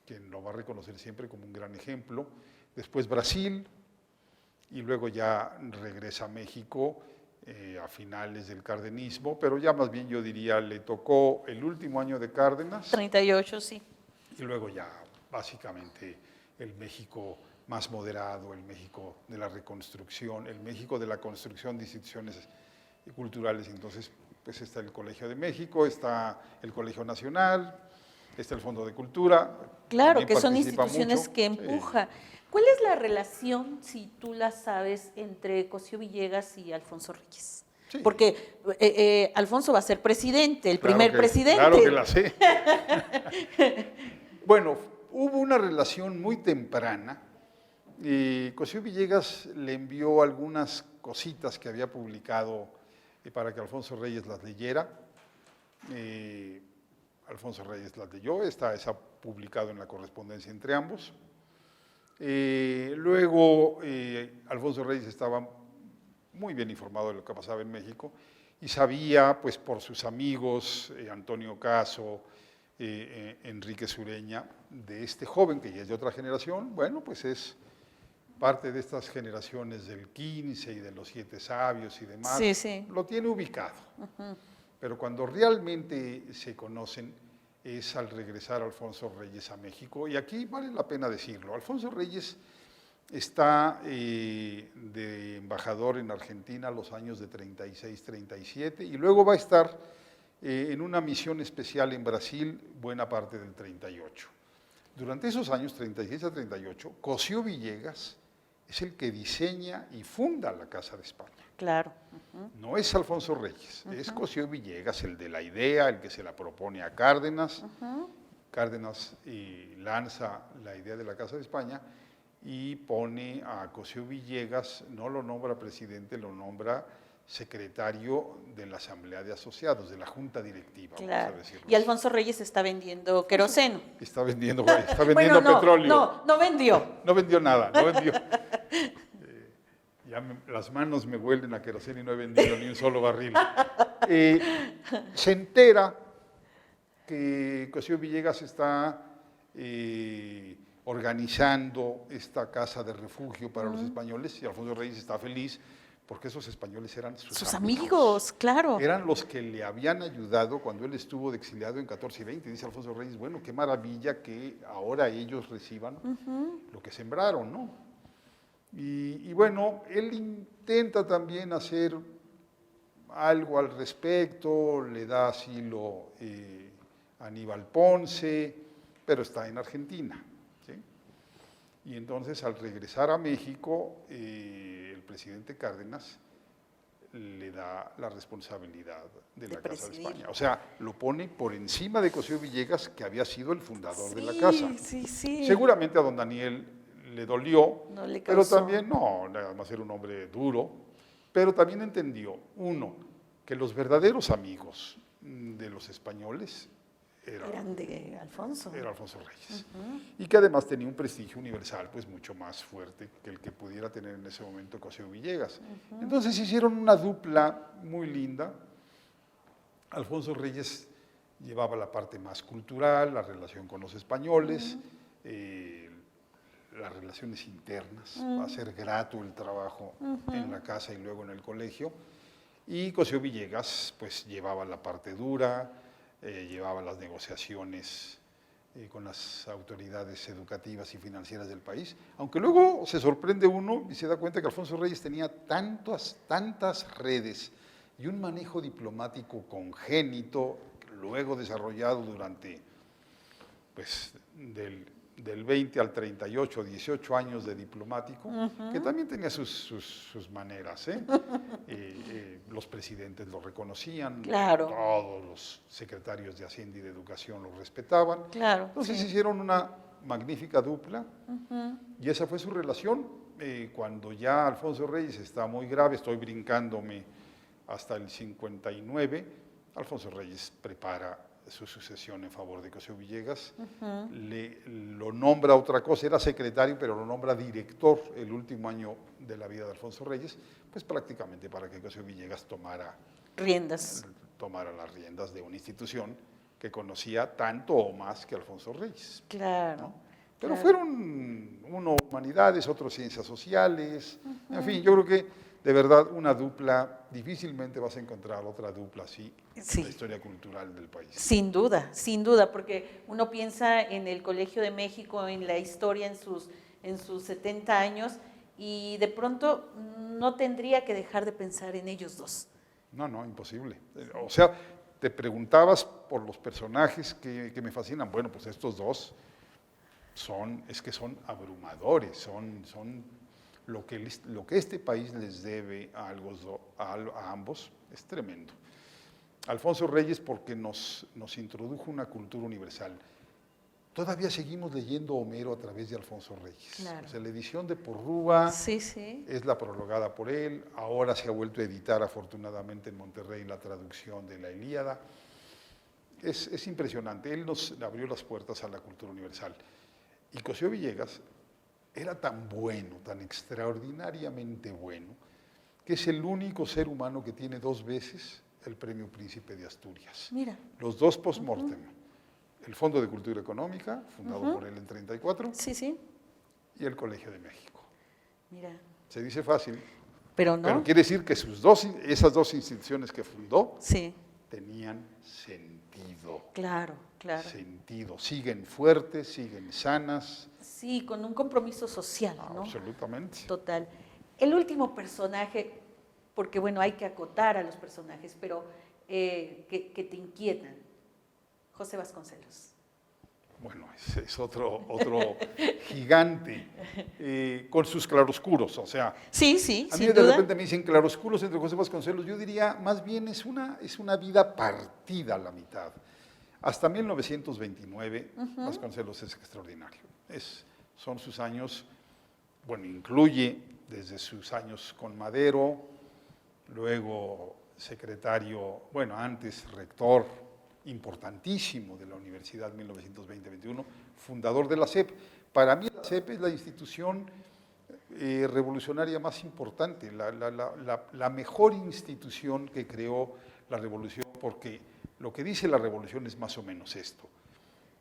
quien lo va a reconocer siempre como un gran ejemplo. Después Brasil, y luego ya regresa a México a finales del cardenismo, pero ya más bien yo diría, le tocó el último año de Cárdenas.
38, sí.
Y luego ya básicamente el México más moderado, el México de la reconstrucción, el México de la construcción de instituciones culturales. Entonces, pues está el Colegio de México, está el Colegio Nacional, está el Fondo de Cultura.
Claro, que son instituciones que empuja. ¿Cuál es la relación, si tú la sabes, entre Cosío Villegas y Alfonso Reyes? Sí. Porque Alfonso va a ser presidente, el primer presidente.
Claro que la sé. Bueno, hubo una relación muy temprana. Cosío Villegas le envió algunas cositas que había publicado para que Alfonso Reyes las leyera. Alfonso Reyes las leyó, está publicado en la correspondencia entre ambos. Luego, Alfonso Reyes estaba muy bien informado de lo que pasaba en México y sabía, pues por sus amigos, Antonio Caso, Enrique Sureña, de este joven que ya es de otra generación. Bueno, pues es parte de estas generaciones del 15 y de los 7 sabios y demás.
Sí, sí.
Lo tiene ubicado. Pero cuando realmente se conocen es al regresar Alfonso Reyes a México, y aquí vale la pena decirlo. Alfonso Reyes está de embajador en Argentina los años de 36, 37, y luego va a estar en una misión especial en Brasil buena parte del 38. Durante esos años, 36 a 38, Cosío Villegas es el que diseña y funda la Casa de España.
Claro.
No es Alfonso Reyes, es Cosío Villegas el de la idea, el que se la propone a Cárdenas. Cárdenas lanza la idea de la Casa de España y pone a Cosío Villegas, no lo nombra presidente, lo nombra secretario de la Asamblea de Asociados, de la Junta Directiva.
Claro.
Vamos a decirlo.
Y Alfonso Reyes está vendiendo queroseno.
Está vendiendo bueno, petróleo.
No vendió.
No vendió nada, no vendió. Las manos me huelen a queroseno y no he vendido ni un solo barril. Se entera que Cosío Villegas está organizando esta casa de refugio para los españoles, y Alfonso Reyes está feliz porque esos españoles eran sus
amigos, claro.
Eran los que le habían ayudado cuando él estuvo de exiliado en 14 y 20. Dice Alfonso Reyes, bueno, qué maravilla que ahora ellos reciban lo que sembraron, ¿no? Y bueno, él intenta también hacer algo al respecto, le da asilo a Aníbal Ponce, pero está en Argentina, ¿sí? Y entonces al regresar a México, el presidente Cárdenas le da la responsabilidad de la Casa de España. O sea, lo pone por encima de Cosío Villegas, que había sido el fundador de la casa.
Sí.
Seguramente a don Daniel le dolió,
no le
pero también, nada más era un hombre duro, pero también entendió, uno, que los verdaderos amigos de los españoles
eran de Alfonso.
Era Alfonso Reyes. Y que además tenía un prestigio universal pues mucho más fuerte que el que pudiera tener en ese momento Cosío Villegas. Entonces hicieron una dupla muy linda. Alfonso Reyes llevaba la parte más cultural, la relación con los españoles, las relaciones internas, va a ser grato el trabajo en la casa y luego en el colegio. Y Cosío Villegas pues llevaba la parte dura, llevaba las negociaciones con las autoridades educativas y financieras del país, aunque luego se sorprende uno y se da cuenta que Alfonso Reyes tenía tantas redes y un manejo diplomático congénito, luego desarrollado durante pues, del 20 al 38, 18 años de diplomático, que también tenía sus maneras. Los presidentes lo reconocían,
Claro.
todos los secretarios de Hacienda y de Educación lo respetaban.
Claro,
Entonces
sí.
hicieron una magnífica dupla y esa fue su relación. Cuando ya Alfonso Reyes está muy grave, estoy brincándome hasta el 59, Alfonso Reyes prepara su sucesión en favor de Cosío Villegas, lo nombra otra cosa, era secretario, pero lo nombra director el último año de la vida de Alfonso Reyes, pues prácticamente para que Cosío Villegas tomara
Riendas.
las riendas de una institución que conocía tanto o más que Alfonso Reyes.
Claro.
¿no? Pero
claro.
fueron uno humanidades, otro ciencias sociales, en fin, yo creo que de verdad una dupla, difícilmente vas a encontrar otra dupla así
Sí.
en la historia cultural del país.
Sin duda, porque uno piensa en el Colegio de México, en la historia en sus 70 años, y de pronto no tendría que dejar de pensar en ellos dos.
No, imposible. O sea, te preguntabas por los personajes que me fascinan. Bueno, pues estos dos son abrumadores, son lo que este país les debe a ambos, es tremendo. Alfonso Reyes porque nos introdujo una cultura universal. Todavía seguimos leyendo Homero a través de Alfonso Reyes.
Claro.
O sea, la edición de Porrúa
Sí, sí.
es la prologada por él, ahora se ha vuelto a editar afortunadamente en Monterrey la traducción de la Ilíada. Es impresionante, él nos abrió las puertas a la cultura universal. Y Cosío Villegas era tan bueno, tan extraordinariamente bueno, que es el único ser humano que tiene 2 veces el Premio Príncipe de Asturias.
Mira.
Los 2 post-mortem. El Fondo de Cultura Económica, fundado por él en 34,
Sí.
y el Colegio de México.
Mira.
Se dice fácil,
Pero no.
pero quiere decir que esas dos instituciones que fundó
Sí.
tenían sentido.
Claro.
Sentido. Siguen fuertes, siguen sanas.
Sí, con un compromiso social, ¿no?
Absolutamente.
Total. El último personaje, porque bueno, hay que acotar a los personajes, pero que te inquietan. José Vasconcelos.
Bueno, es otro gigante, con sus claroscuros, o sea.
Sí,
A mí
sin
de
duda.
repente me dicen claroscuros entre José Vasconcelos, yo diría más bien es una vida partida a la mitad. Hasta 1929 Vasconcelos es extraordinario. Son sus años, bueno, incluye desde sus años con Madero, luego secretario, bueno, antes rector importantísimo de la Universidad 1920-21, fundador de la SEP. Para mí la SEP es la institución revolucionaria más importante, la mejor institución que creó la revolución, porque lo que dice la revolución es más o menos esto.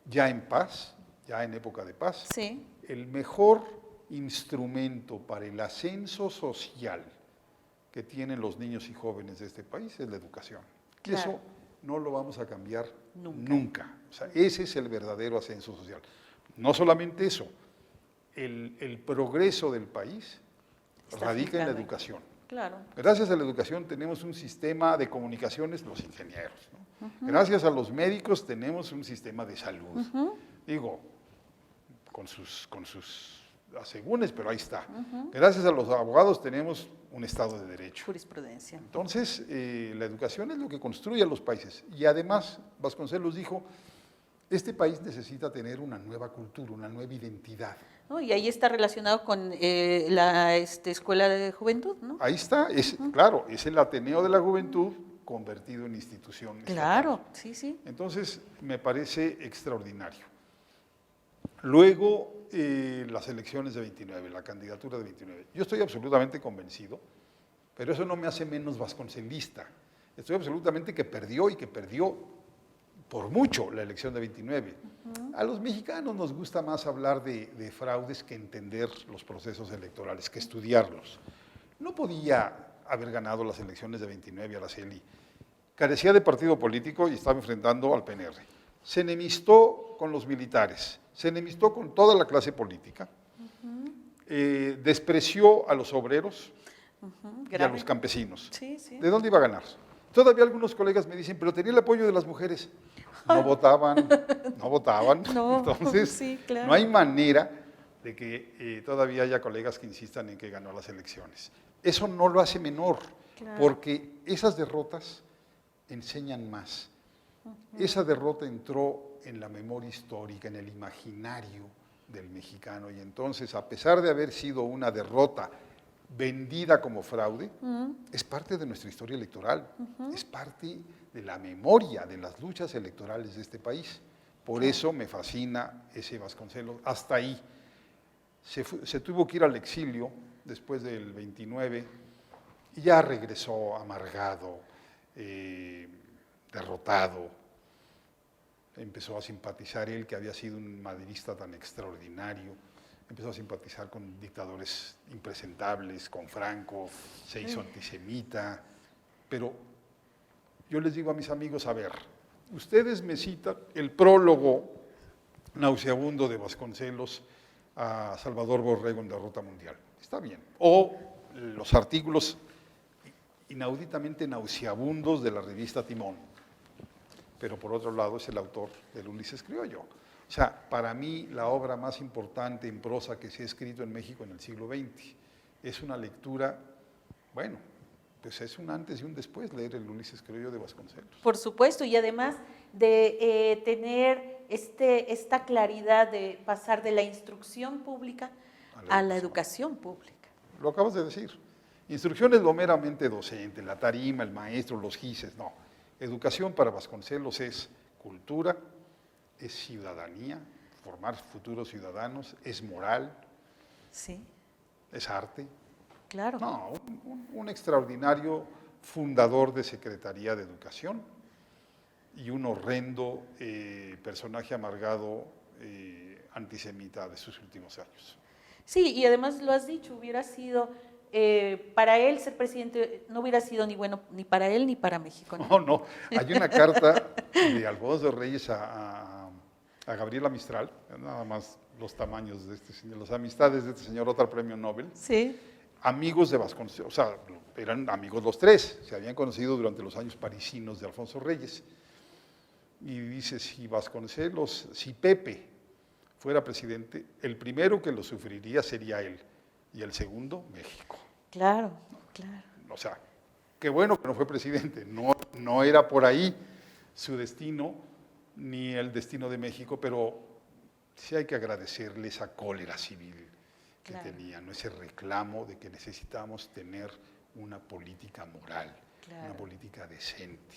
Ya en paz, ya en época de paz,
Sí.
el mejor instrumento para el ascenso social que tienen los niños y jóvenes de este país es la educación. Y
Claro.
eso no lo vamos a cambiar
Nunca.
nunca. O sea, ese es el verdadero ascenso social. No solamente eso, el progreso del país
Está
radica en la
fincado ahí.
educación.
Claro.
Gracias a la educación tenemos un sistema de comunicaciones, los ingenieros. ¿no? Gracias a los médicos tenemos un sistema de salud. Digo, con sus asegúnes, pero ahí está. Gracias a los abogados tenemos un Estado de Derecho.
Jurisprudencia.
Entonces, la educación es lo que construye a los países. Y además, Vasconcelos dijo, este país necesita tener una nueva cultura, una nueva identidad.
¿No? Y ahí está relacionado con la Escuela de Juventud, ¿no?
Ahí está, claro, es el Ateneo de la Juventud convertido en institución estatal.
Claro, sí.
Entonces, me parece extraordinario. Luego, las elecciones de 29, la candidatura de 29. Yo estoy absolutamente convencido, pero eso no me hace menos vasconcelista. Estoy absolutamente que perdió y que perdió por mucho la elección de 29. A los mexicanos nos gusta más hablar de fraudes que entender los procesos electorales, que estudiarlos. No podía haber ganado las elecciones de 29 Araceli. Carecía de partido político y estaba enfrentando al PNR. Se enemistó con los militares, se enemistó con toda la clase política, despreció a los obreros y a los campesinos.
Sí, sí.
¿De dónde iba a ganar? Todavía algunos colegas me dicen, pero tenía el apoyo de las mujeres. No votaban, no votaban.
No,
Entonces,
sí, claro.
no hay manera de que todavía haya colegas que insistan en que ganó las elecciones. Eso no lo hace menor,
Claro.
porque esas derrotas enseñan más. Esa derrota entró en la memoria histórica, en el imaginario del mexicano, y entonces, a pesar de haber sido una derrota vendida como fraude, es parte de nuestra historia electoral, es parte de la memoria de las luchas electorales de este país. Por eso me fascina ese Vasconcelos. Hasta ahí. Se tuvo que ir al exilio después del 29 y ya regresó amargado, derrotado. Empezó a simpatizar él, que había sido un maderista tan extraordinario, empezó a simpatizar con dictadores impresentables, con Franco, se hizo antisemita, pero yo les digo a mis amigos, a ver, ustedes me citan el prólogo nauseabundo de Vasconcelos a Salvador Borrego en Derrota Mundial, está bien, o los artículos inauditamente nauseabundos de la revista Timón, pero por otro lado es el autor del Ulises Criollo. O sea, para mí la obra más importante en prosa que se ha escrito en México en el siglo XX. Es una lectura, bueno, pues es un antes y un después leer el Ulises Criollo de Vasconcelos.
Por supuesto, y además de tener esta claridad de pasar de la instrucción pública a la educación pública.
Lo acabas de decir. Instrucción es lo meramente docente, la tarima, el maestro, los gises, no. Educación para Vasconcelos es cultura, es ciudadanía, formar futuros ciudadanos, es moral,
Sí,
es arte.
claro.
No, un extraordinario fundador de Secretaría de Educación y un horrendo personaje amargado antisemita de sus últimos años.
Sí, y además lo has dicho, hubiera sido, para él ser presidente no hubiera sido ni bueno ni para él ni para México, ¿no?
No, no, hay una carta de Alfonso Reyes a Gabriela Mistral, nada más los tamaños de este señor, las amistades de este señor, otro premio Nobel,
Sí,
amigos de Vasconcelos, o sea, eran amigos los tres, se habían conocido durante los años parisinos de Alfonso Reyes. Y dice, si Vasconcelos, si Pepe fuera presidente, el primero que lo sufriría sería él, y el segundo, México.
claro, claro.
O sea, qué bueno que no fue presidente, no era por ahí su destino, ni el destino de México, pero sí hay que agradecerle esa cólera civil que
Claro.
tenía, ¿no? Ese reclamo de que necesitamos tener una política moral,
Claro.
una política decente.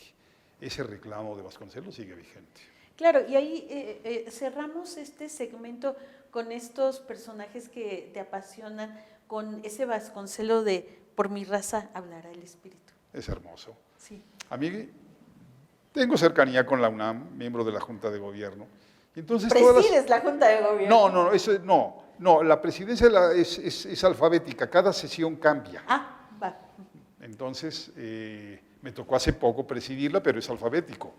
Ese reclamo de Vasconcelos sigue vigente.
Claro, y ahí cerramos este segmento con estos personajes que te apasionan, con ese Vasconcelo de por mi raza hablará el espíritu.
Es hermoso.
Sí.
A mí tengo cercanía con la UNAM, miembro de la Junta de Gobierno. Y entonces
Presides la Junta de Gobierno.
No, la presidencia es alfabética, cada sesión cambia.
Ah, va.
Entonces, me tocó hace poco presidirla, pero es alfabético.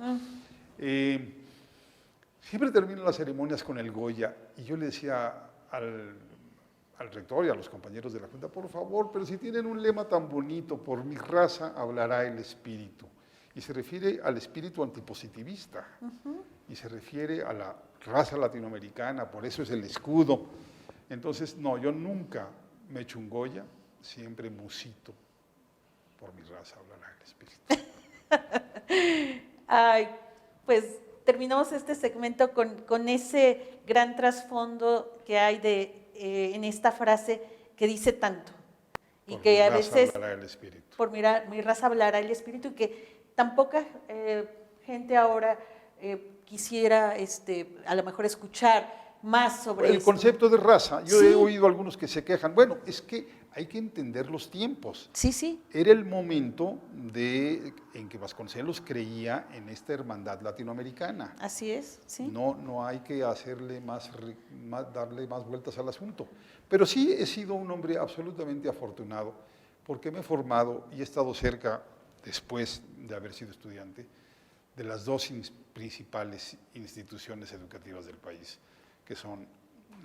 Siempre termino las ceremonias con el Goya, y yo le decía al rector y a los compañeros de la Junta, por favor, pero si tienen un lema tan bonito, por mi raza hablará el espíritu. Y se refiere al espíritu antipositivista, y se refiere a la raza latinoamericana, por eso es el escudo. Entonces, no, yo nunca me echo un Goya, siempre musito, por mi raza hablará el espíritu.
Ay, pues terminamos este segmento con ese gran trasfondo que hay en esta frase que dice tanto. Y
Por
que
mi
a
raza
veces,
hablará el espíritu.
por mi raza hablará el espíritu, y que tan poca gente ahora quisiera a lo mejor escuchar más sobre
El
esto.
concepto de raza, yo
Sí.
he oído a algunos que se quejan, bueno, es que hay que entender los tiempos.
Sí, sí.
Era el momento en que Vasconcelos creía en esta hermandad latinoamericana.
Así es, sí.
No hay que darle más vueltas al asunto. Pero sí he sido un hombre absolutamente afortunado porque me he formado y he estado cerca, después de haber sido estudiante, de las dos principales instituciones educativas del país, que son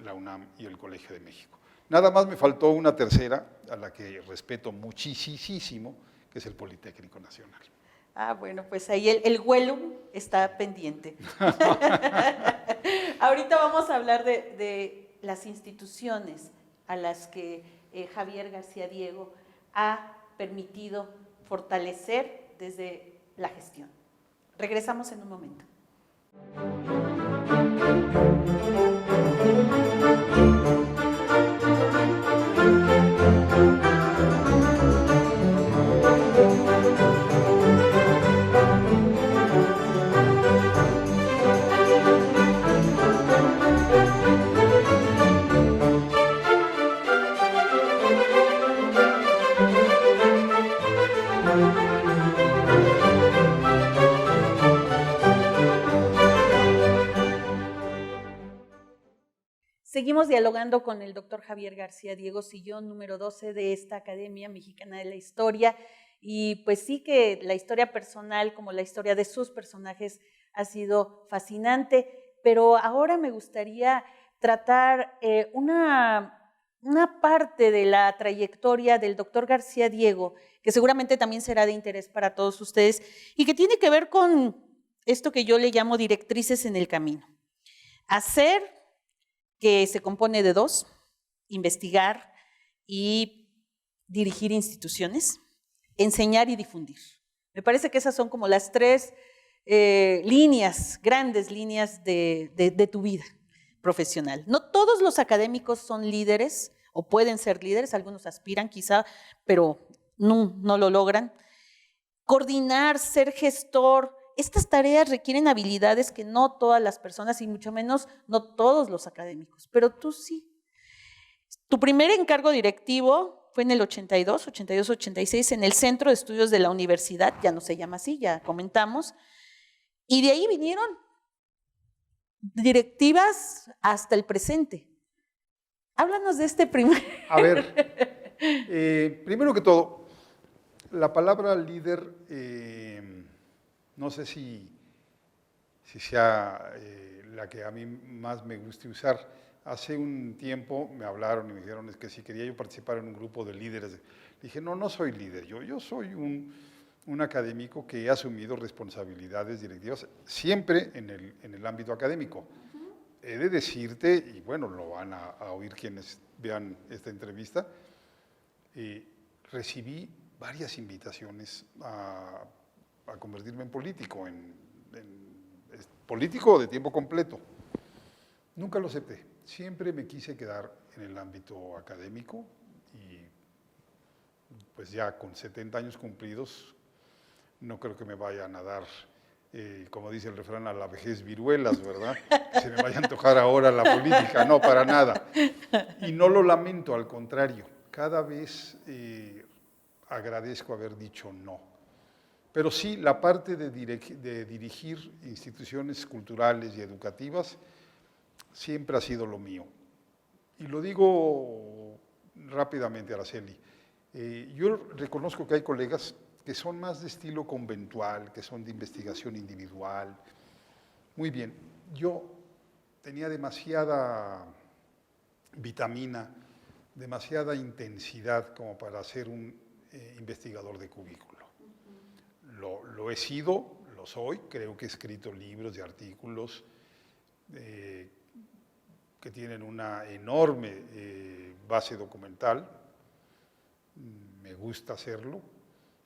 la UNAM y el Colegio de México. Nada más me faltó una tercera, a la que respeto muchísimo, que es el Politécnico Nacional.
Ah, bueno, pues ahí el vuelo está pendiente. Ahorita vamos a hablar de las instituciones a las que Javier García Diego ha permitido fortalecer desde la gestión. Regresamos en un momento. Seguimos dialogando con el doctor Javier García Diego, sillón número 12 de esta Academia Mexicana de la Historia. Y pues sí que la historia personal, como la historia de sus personajes, ha sido fascinante. Pero ahora me gustaría tratar una parte de la trayectoria del doctor García Diego, que seguramente también será de interés para todos ustedes, y que tiene que ver con esto que yo le llamo directrices en el camino. Hacer, que se compone de dos: investigar y dirigir instituciones, enseñar y difundir. Me parece que esas son como las tres grandes líneas de tu vida profesional. No todos los académicos son líderes o pueden ser líderes, algunos aspiran quizá, pero no lo logran. Coordinar, ser gestor, estas tareas requieren habilidades que no todas las personas y mucho menos no todos los académicos, pero tú sí. Tu primer encargo directivo fue en el 82-86 en el Centro de Estudios de la Universidad, ya no se llama así, ya comentamos, y de ahí vinieron directivas hasta el presente. Háblanos de este primer.
A ver, primero que todo, la palabra líder, no sé si sea la que a mí más me guste usar. Hace un tiempo me hablaron y me dijeron que si quería yo participar en un grupo de líderes. Dije, no soy líder, yo soy un académico que he asumido responsabilidades directivas siempre en el ámbito académico. He de decirte, y bueno, lo van a oír quienes vean esta entrevista, recibí varias invitaciones a convertirme en político, político de tiempo completo. Nunca lo acepté. Siempre me quise quedar en el ámbito académico y pues ya con 70 años cumplidos no creo que me vayan a dar, como dice el refrán, a la vejez viruelas, ¿verdad? Que se me vaya a antojar ahora la política, no, para nada. Y no lo lamento, al contrario, cada vez agradezco haber dicho no. Pero sí, la parte de dirigir instituciones culturales y educativas siempre ha sido lo mío. Y lo digo rápidamente, Araceli. Yo reconozco que hay colegas que son más de estilo conventual, que son de investigación individual. Muy bien, yo tenía demasiada vitamina, demasiada intensidad como para ser un investigador de cubículo. Lo he sido, lo soy, creo que he escrito libros y artículos que tienen una enorme base documental. Me gusta hacerlo,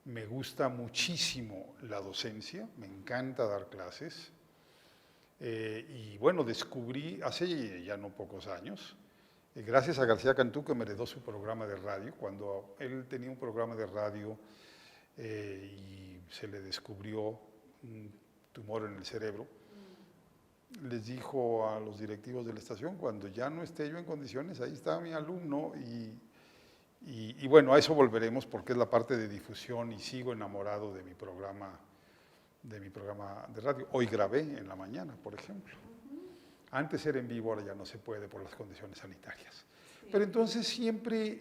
me gusta muchísimo la docencia, me encanta dar clases. Y bueno, descubrí hace ya no pocos años, gracias a García Cantú, que me heredó su programa de radio, cuando él tenía un programa de radio y se le descubrió un tumor en el cerebro, les dijo a los directivos de la estación, cuando ya no esté yo en condiciones, ahí está mi alumno, Y bueno, a eso volveremos porque es la parte de difusión y sigo enamorado de mi programa de radio. Hoy grabé en la mañana, por ejemplo. Antes era en vivo, ahora ya no se puede por las condiciones sanitarias. Pero entonces siempre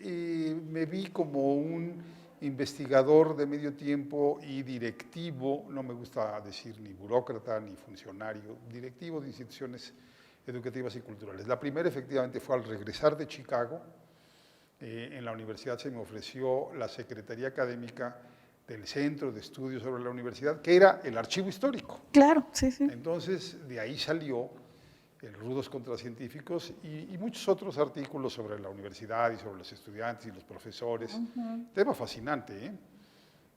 me vi como un investigador de medio tiempo y directivo, no me gusta decir ni burócrata ni funcionario, directivo de instituciones educativas y culturales. La primera efectivamente fue al regresar de Chicago. En la universidad se me ofreció la secretaría académica del Centro de Estudios sobre la Universidad, que era el archivo histórico.
Claro, sí, sí.
Entonces, de ahí salió el Rudos contra Científicos y muchos otros artículos sobre la universidad y sobre los estudiantes y los profesores. Tema fascinante, ¿eh?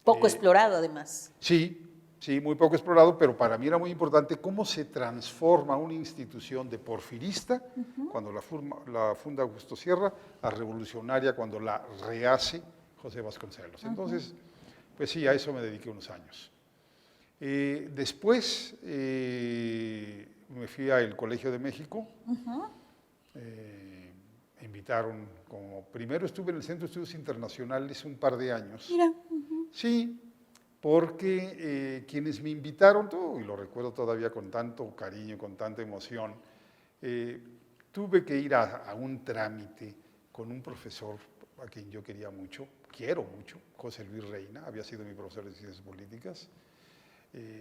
Poco explorado, además.
Sí, sí, muy poco explorado, pero para mí era muy importante cómo se transforma una institución de porfirista, cuando la funda Augusto Sierra, a revolucionaria cuando la rehace José Vasconcelos. Entonces, pues sí, a eso me dediqué unos años. Después me fui al Colegio de México. Me invitaron, primero estuve en el Centro de Estudios Internacionales un par de años.
Mira.
Sí, porque quienes me invitaron, y lo recuerdo todavía con tanto cariño, con tanta emoción, tuve que ir a un trámite con un profesor a quien yo quería mucho, quiero mucho, José Luis Reina, había sido mi profesor de Ciencias Políticas,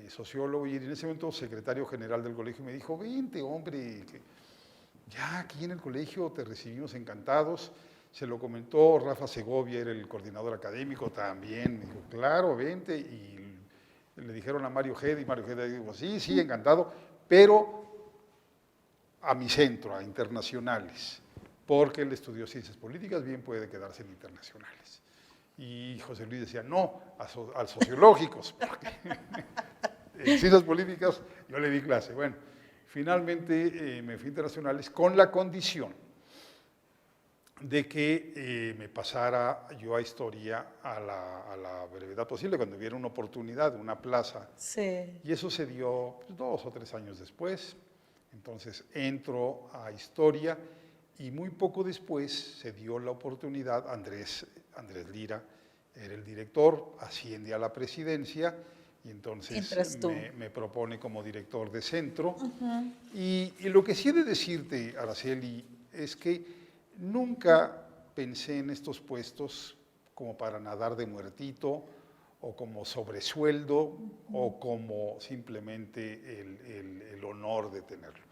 sociólogo, y en ese momento secretario general del colegio, me dijo, vente hombre, que ya aquí en el colegio te recibimos encantados. Se lo comentó Rafa Segovia, era el coordinador académico también, me dijo, claro, vente, y le dijeron a Mario Gede, y Mario Gede dijo, sí, encantado, pero a mi centro, a internacionales, porque él estudió ciencias políticas, bien puede quedarse en internacionales. Y José Luis decía, no, a sociológicos, porque en ciencias políticas yo le di clase. Bueno, finalmente me fui a internacionales con la condición de que me pasara yo a historia a la brevedad posible, cuando hubiera una oportunidad, una plaza.
Sí.
Y eso se dio 2 o 3 años después. Entonces entro a historia y muy poco después se dio la oportunidad, Andrés Lira era el director, asciende a la presidencia y entonces me propone como director de centro. Y lo que sí he de decirte, Araceli, es que nunca pensé en estos puestos como para nadar de muertito o como sobresueldo o como simplemente el honor de tenerlo.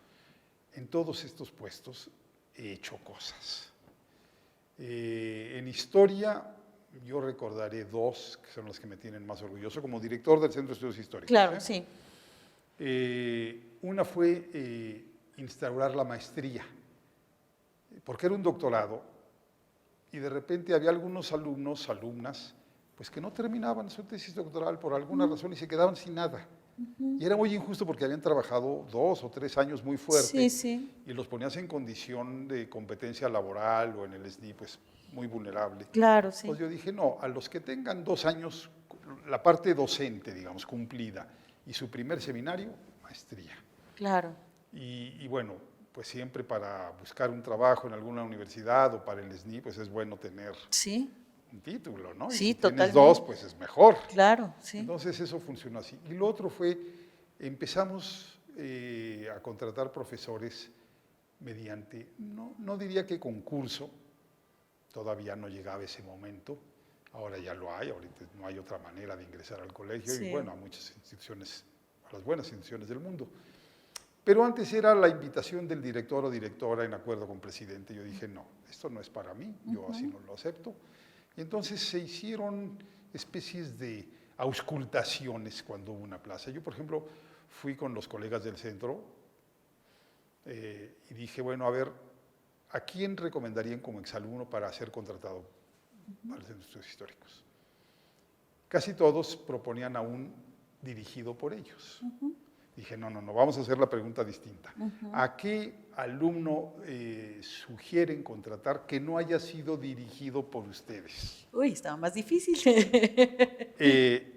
En todos estos puestos he hecho cosas. En historia yo recordaré 2 que son las que me tienen más orgulloso como director del Centro de Estudios Históricos.
Claro, sí.
Una fue instaurar la maestría, porque era un doctorado y de repente había algunos alumnas, pues que no terminaban su tesis doctoral por alguna razón y se quedaban sin nada. Y era muy injusto porque habían trabajado 2 o 3 años muy fuerte y los ponías en condición de competencia laboral o en el SNI, pues muy vulnerable.
Claro, sí.
Pues yo dije, no, a los que tengan 2 años, la parte docente, digamos, cumplida, y su primer seminario, maestría.
Claro.
Y bueno, pues siempre para buscar un trabajo en alguna universidad o para el SNI, pues es bueno tener un título, ¿no?
Sí,
y si
totalmente.
tienes 2, pues es mejor.
Claro, sí.
Entonces eso funcionó así. Y lo otro fue, empezamos a contratar profesores mediante, no diría que concurso, todavía no llegaba ese momento, ahora ya lo hay, ahorita no hay otra manera de ingresar al colegio y bueno, a muchas instituciones, a las buenas instituciones del mundo. Pero antes era la invitación del director o directora en acuerdo con el presidente. Yo dije, no, esto no es para mí, yo así no lo acepto. Y entonces se hicieron especies de auscultaciones cuando hubo una plaza. Yo, por ejemplo, fui con los colegas del centro y dije, bueno, a ver, ¿a quién recomendarían como exalumno para ser contratado para el Centro de Estudios Históricos? Casi todos proponían a un dirigido por ellos. Dije, no, vamos a hacer la pregunta distinta. ¿A qué alumno sugieren contratar que no haya sido dirigido por ustedes?
Uy, estaba más difícil.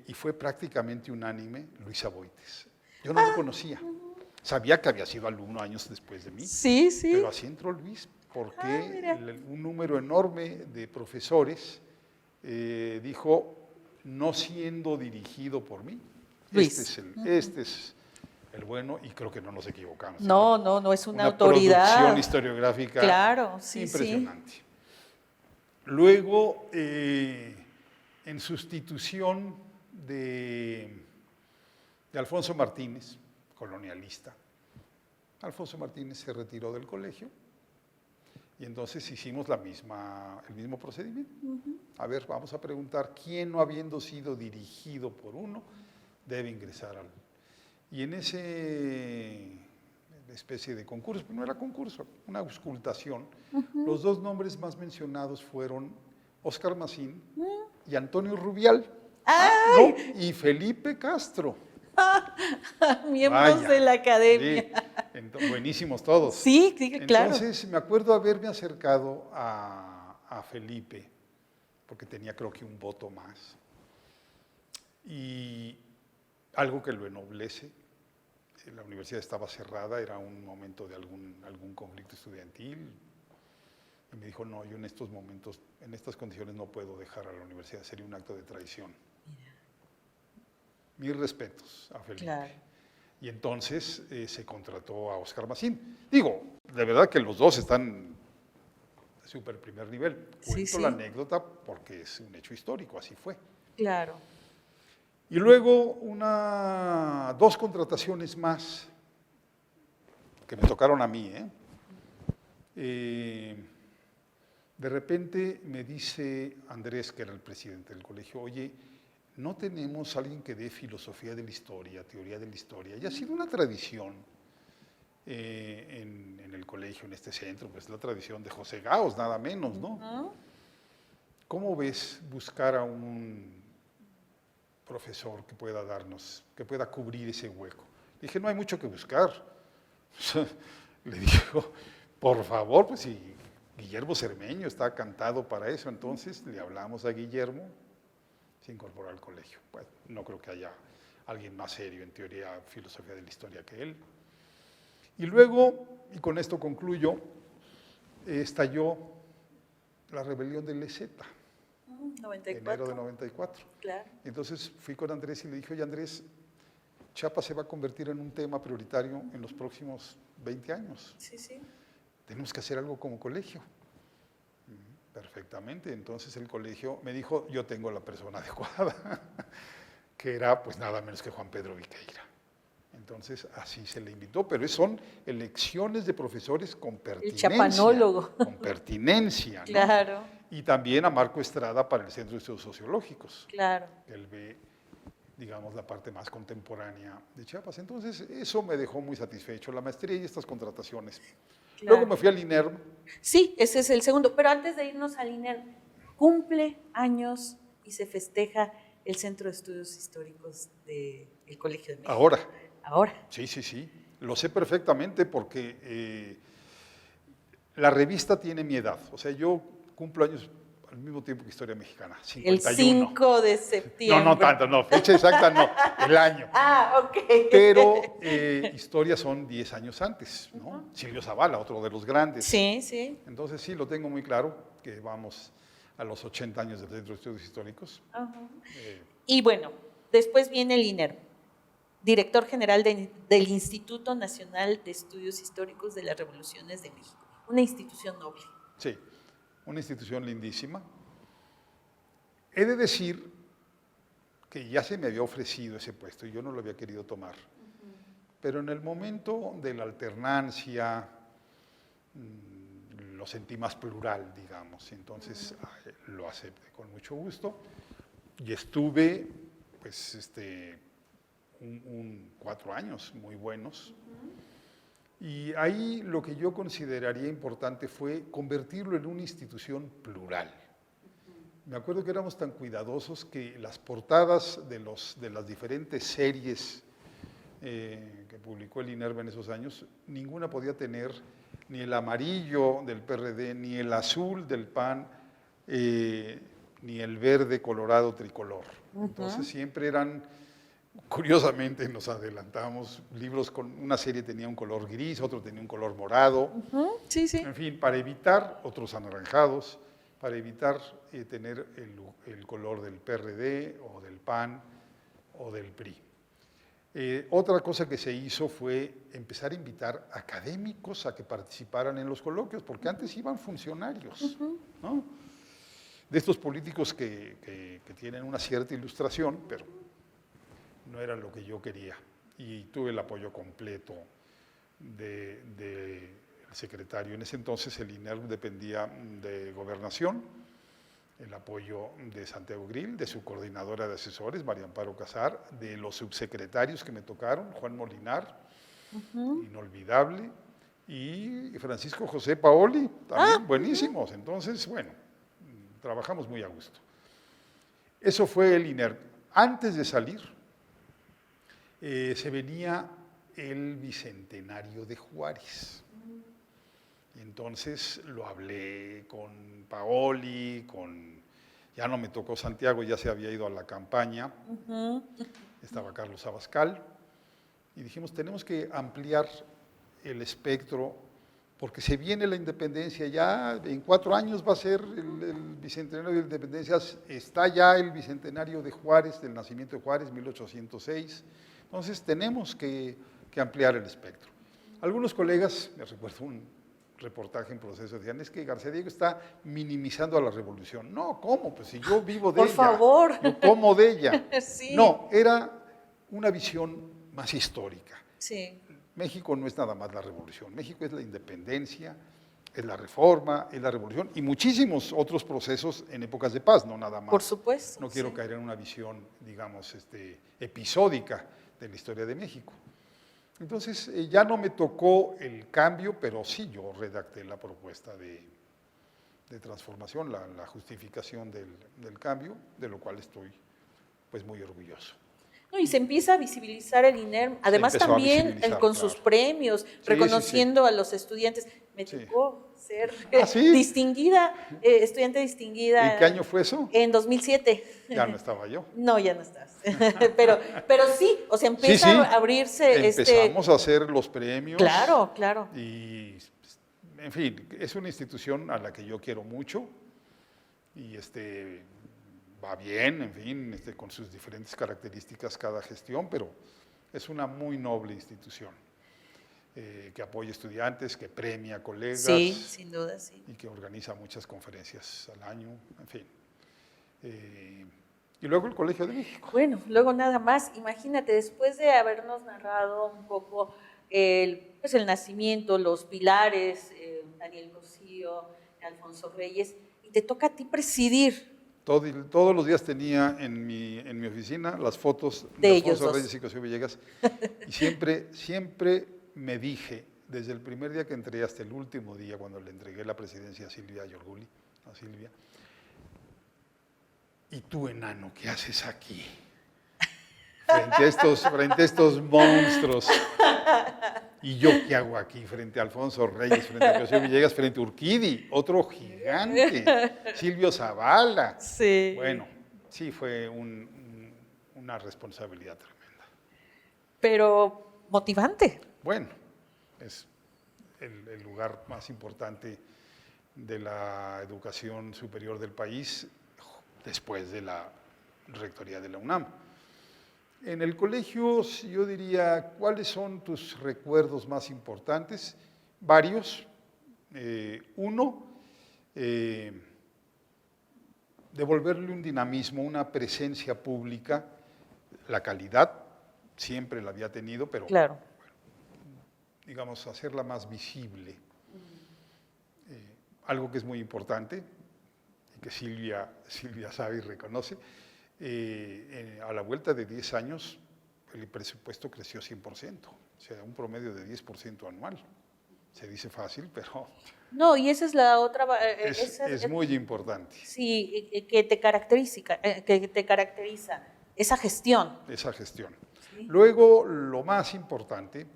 Y fue prácticamente unánime Luisa Boites. Yo no lo conocía. Sabía que había sido alumno años después de mí,
Sí, sí.
pero así entró Luis, porque
mira.
un número enorme de profesores dijo, no siendo dirigido por mí,
Luis.
este es el bueno, y creo que no nos equivocamos.
No, no, es una
producción
autoridad.
historiográfica
Claro, sí,
impresionante. Luego, en sustitución de Alfonso Martínez, colonialista, Alfonso Martínez se retiró del colegio y entonces hicimos el mismo procedimiento. A ver, vamos a preguntar quién, no habiendo sido dirigido por uno, debe ingresar al... Y en ese especie de concurso, no era concurso, una auscultación, los dos nombres más mencionados fueron Óscar Macín y Antonio Rubial.
¡Ay!
No, y Felipe Castro.
Miembros
Vaya,
de la academia.
Sí, buenísimos todos.
Sí, claro.
Entonces, me acuerdo haberme acercado a Felipe, porque tenía creo que un voto más, y algo que lo enoblece. La universidad estaba cerrada, era un momento de algún conflicto estudiantil, y me dijo, no, yo en estos momentos, en estas condiciones no puedo dejar a la universidad, sería un acto de traición. Mis respetos a Felipe.
Claro.
Y entonces se contrató a Óscar Macín. Digo, de verdad que los dos están de súper primer nivel. Cuento la anécdota porque es un hecho histórico, así fue.
Claro.
Y luego dos contrataciones más que me tocaron a mí. De repente me dice Andrés, que era el presidente del colegio, oye, no tenemos alguien que dé filosofía de la historia, teoría de la historia. Y ha sido una tradición en el colegio, en este centro, pues la tradición de José Gaos, nada menos, ¿no? ¿Cómo ves buscar a un profesor que pueda que pueda cubrir ese hueco? Le dije, no hay mucho que buscar. Le dijo, por favor, pues si Guillermo Cermeño está cantado para eso, entonces le hablamos a Guillermo, se incorporó al colegio. Pues, no creo que haya alguien más serio en teoría, filosofía de la historia que él. Y luego, y con esto concluyo, estalló la rebelión del EZ. 94. Enero de 94.
Claro.
Entonces fui con Andrés y le dije, oye Andrés, Chiapas se va a convertir en un tema prioritario en los próximos 20 años.
Sí, sí.
Tenemos que hacer algo como colegio. Perfectamente, entonces el colegio me dijo, yo tengo la persona adecuada, que era pues nada menos que Juan Pedro Viqueira. Entonces así se le invitó, pero son elecciones de profesores con pertinencia.
El chapanólogo.
Con pertinencia, ¿no?
Claro.
Y también a Marco Estrada para el Centro de Estudios Sociológicos.
Claro.
Él ve, digamos, la parte más contemporánea de Chiapas. Entonces eso me dejó muy satisfecho, la maestría y estas contrataciones. Claro. Luego me fui al INERM.
Sí, ese es el segundo. Pero antes de irnos al INERM, cumple años y se festeja el Centro de Estudios Históricos del Colegio de México. Ahora.
Sí, sí, sí. Lo sé perfectamente porque la revista tiene mi edad. O sea, yo cumplo años al mismo tiempo que Historia Mexicana, 51.
El 5 de septiembre.
No tanto, no, fecha exacta no, el año.
Ok.
Pero Historia son 10 años antes, ¿no? Silvio Zavala, otro de los grandes.
Sí, sí.
Entonces sí, lo tengo muy claro, que vamos a los 80 años del Centro de Estudios Históricos.
Y bueno, después viene el INERM, director general del Instituto Nacional de Estudios Históricos de las Revoluciones de México, una institución noble.
Sí, una institución lindísima. He de decir que ya se me había ofrecido ese puesto y yo no lo había querido tomar. Pero en el momento de la alternancia lo sentí más plural, digamos. Entonces lo acepté con mucho gusto y estuve, pues, 4 años muy buenos. Y ahí lo que yo consideraría importante fue convertirlo en una institución plural. Me acuerdo que éramos tan cuidadosos que las portadas de las diferentes series que publicó el INERM en esos años, ninguna podía tener ni el amarillo del PRD, ni el azul del PAN, ni el verde colorado tricolor. Entonces siempre eran Curiosamente nos adelantamos, libros con una serie tenía un color gris, otro tenía un color morado,
Sí, sí.
en fin, para evitar, otros anaranjados, para evitar tener el color del PRD o del PAN o del PRI. Otra cosa que se hizo fue empezar a invitar académicos a que participaran en los coloquios, porque antes iban funcionarios, ¿no? De estos políticos que tienen una cierta ilustración, pero no era lo que yo quería. Y tuve el apoyo completo del secretario. En ese entonces el INERM dependía de Gobernación, el apoyo de Santiago Grill, de su coordinadora de asesores, María Amparo Casar, de los subsecretarios que me tocaron, Juan Molinar, inolvidable, y Francisco José Paoli, también buenísimos. Entonces, bueno, trabajamos muy a gusto. Eso fue el INERM. Antes de salir, se venía el Bicentenario de Juárez. Y entonces lo hablé con Paoli, ya no me tocó Santiago, ya se había ido a la campaña, estaba Carlos Abascal, y dijimos, tenemos que ampliar el espectro, porque se viene la independencia, ya en 4 años va a ser el Bicentenario de la Independencia, está ya el Bicentenario de Juárez, del nacimiento de Juárez, 1806, entonces tenemos que ampliar el espectro. Algunos colegas, me recuerdo un reportaje en Proceso, decían, es que García Diego está minimizando a la revolución. No, ¿cómo? Pues si yo vivo de ella.
Por favor.
Yo como de ella.
Sí.
No, era una visión más histórica.
Sí.
México no es nada más la revolución, México es la independencia, es la reforma, es la revolución y muchísimos otros procesos en épocas de paz, no nada más.
Por supuesto.
No quiero caer en una visión, digamos, episódica de la historia de México. Entonces, ya no me tocó el cambio, pero sí yo redacté la propuesta de transformación, la justificación del cambio, de lo cual estoy pues muy orgulloso.
No, y se empieza a visibilizar el INERM, además también con sus premios, reconociendo a los estudiantes. Me tocó ser distinguida, estudiante distinguida.
¿En qué año fue eso?
En 2007.
Ya no estaba yo.
No, ya no estás. pero sí, o sea, empieza a abrirse.
Empezamos a hacer los premios.
Claro, claro.
Y, en fin, es una institución a la que yo quiero mucho y va bien, en fin, con sus diferentes características cada gestión, pero es una muy noble institución que apoya estudiantes, que premia colegas.
Sí, sin duda, sí.
Y que organiza muchas conferencias al año, en fin. Y luego el Colegio de México.
Bueno, luego nada más, imagínate, después de habernos narrado un poco el nacimiento, los pilares, Daniel Cosío, Alfonso Reyes, y te toca a ti presidir.
Todos los días tenía en mi oficina las fotos
de
Alfonso Reyes y Cosío Villegas, y siempre me dije, desde el primer día que entré hasta el último día, cuando le entregué la presidencia a Silvia Yorguli, a Silvia, ¿y tú, enano, qué haces aquí? Frente a estos monstruos. ¿Y yo qué hago aquí frente a Alfonso Reyes, frente a Cosío Villegas, frente a Urquidi, otro gigante, Silvio Zavala?
Sí.
Bueno, sí fue una responsabilidad tremenda.
Pero motivante.
Bueno, es el lugar más importante de la educación superior del país después de la rectoría de la UNAM. En el colegio, yo diría, ¿cuáles son tus recuerdos más importantes? Varios. Uno, devolverle un dinamismo, una presencia pública, la calidad, siempre la había tenido, pero
claro.
Digamos, hacerla más visible. Algo que es muy importante, y que Silvia sabe y reconoce, a la vuelta de 10 años el presupuesto creció 100%, o sea, un promedio de 10% anual. Se dice fácil, pero...
No, y esa es la otra...
es muy importante.
Sí, que te caracteriza esa gestión.
Esa gestión.
Sí.
Luego, lo más importante,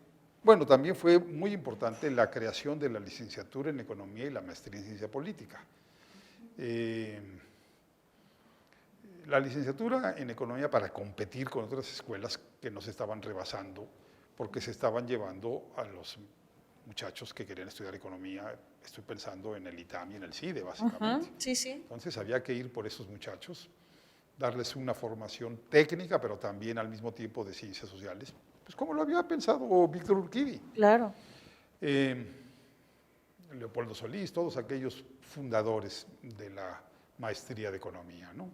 bueno, también fue muy importante la creación de la licenciatura en Economía y la maestría en Ciencia Política. la licenciatura en economía para competir con otras escuelas que nos estaban rebasando, porque se estaban llevando a los muchachos que querían estudiar economía. Estoy pensando en el ITAM y en el CIDE, básicamente.
Sí, sí.
Entonces había que ir por esos muchachos, darles una formación técnica, pero también al mismo tiempo de ciencias sociales, pues como lo había pensado Víctor Urquidi.
Claro.
Leopoldo Solís, todos aquellos fundadores de la maestría de economía, ¿no?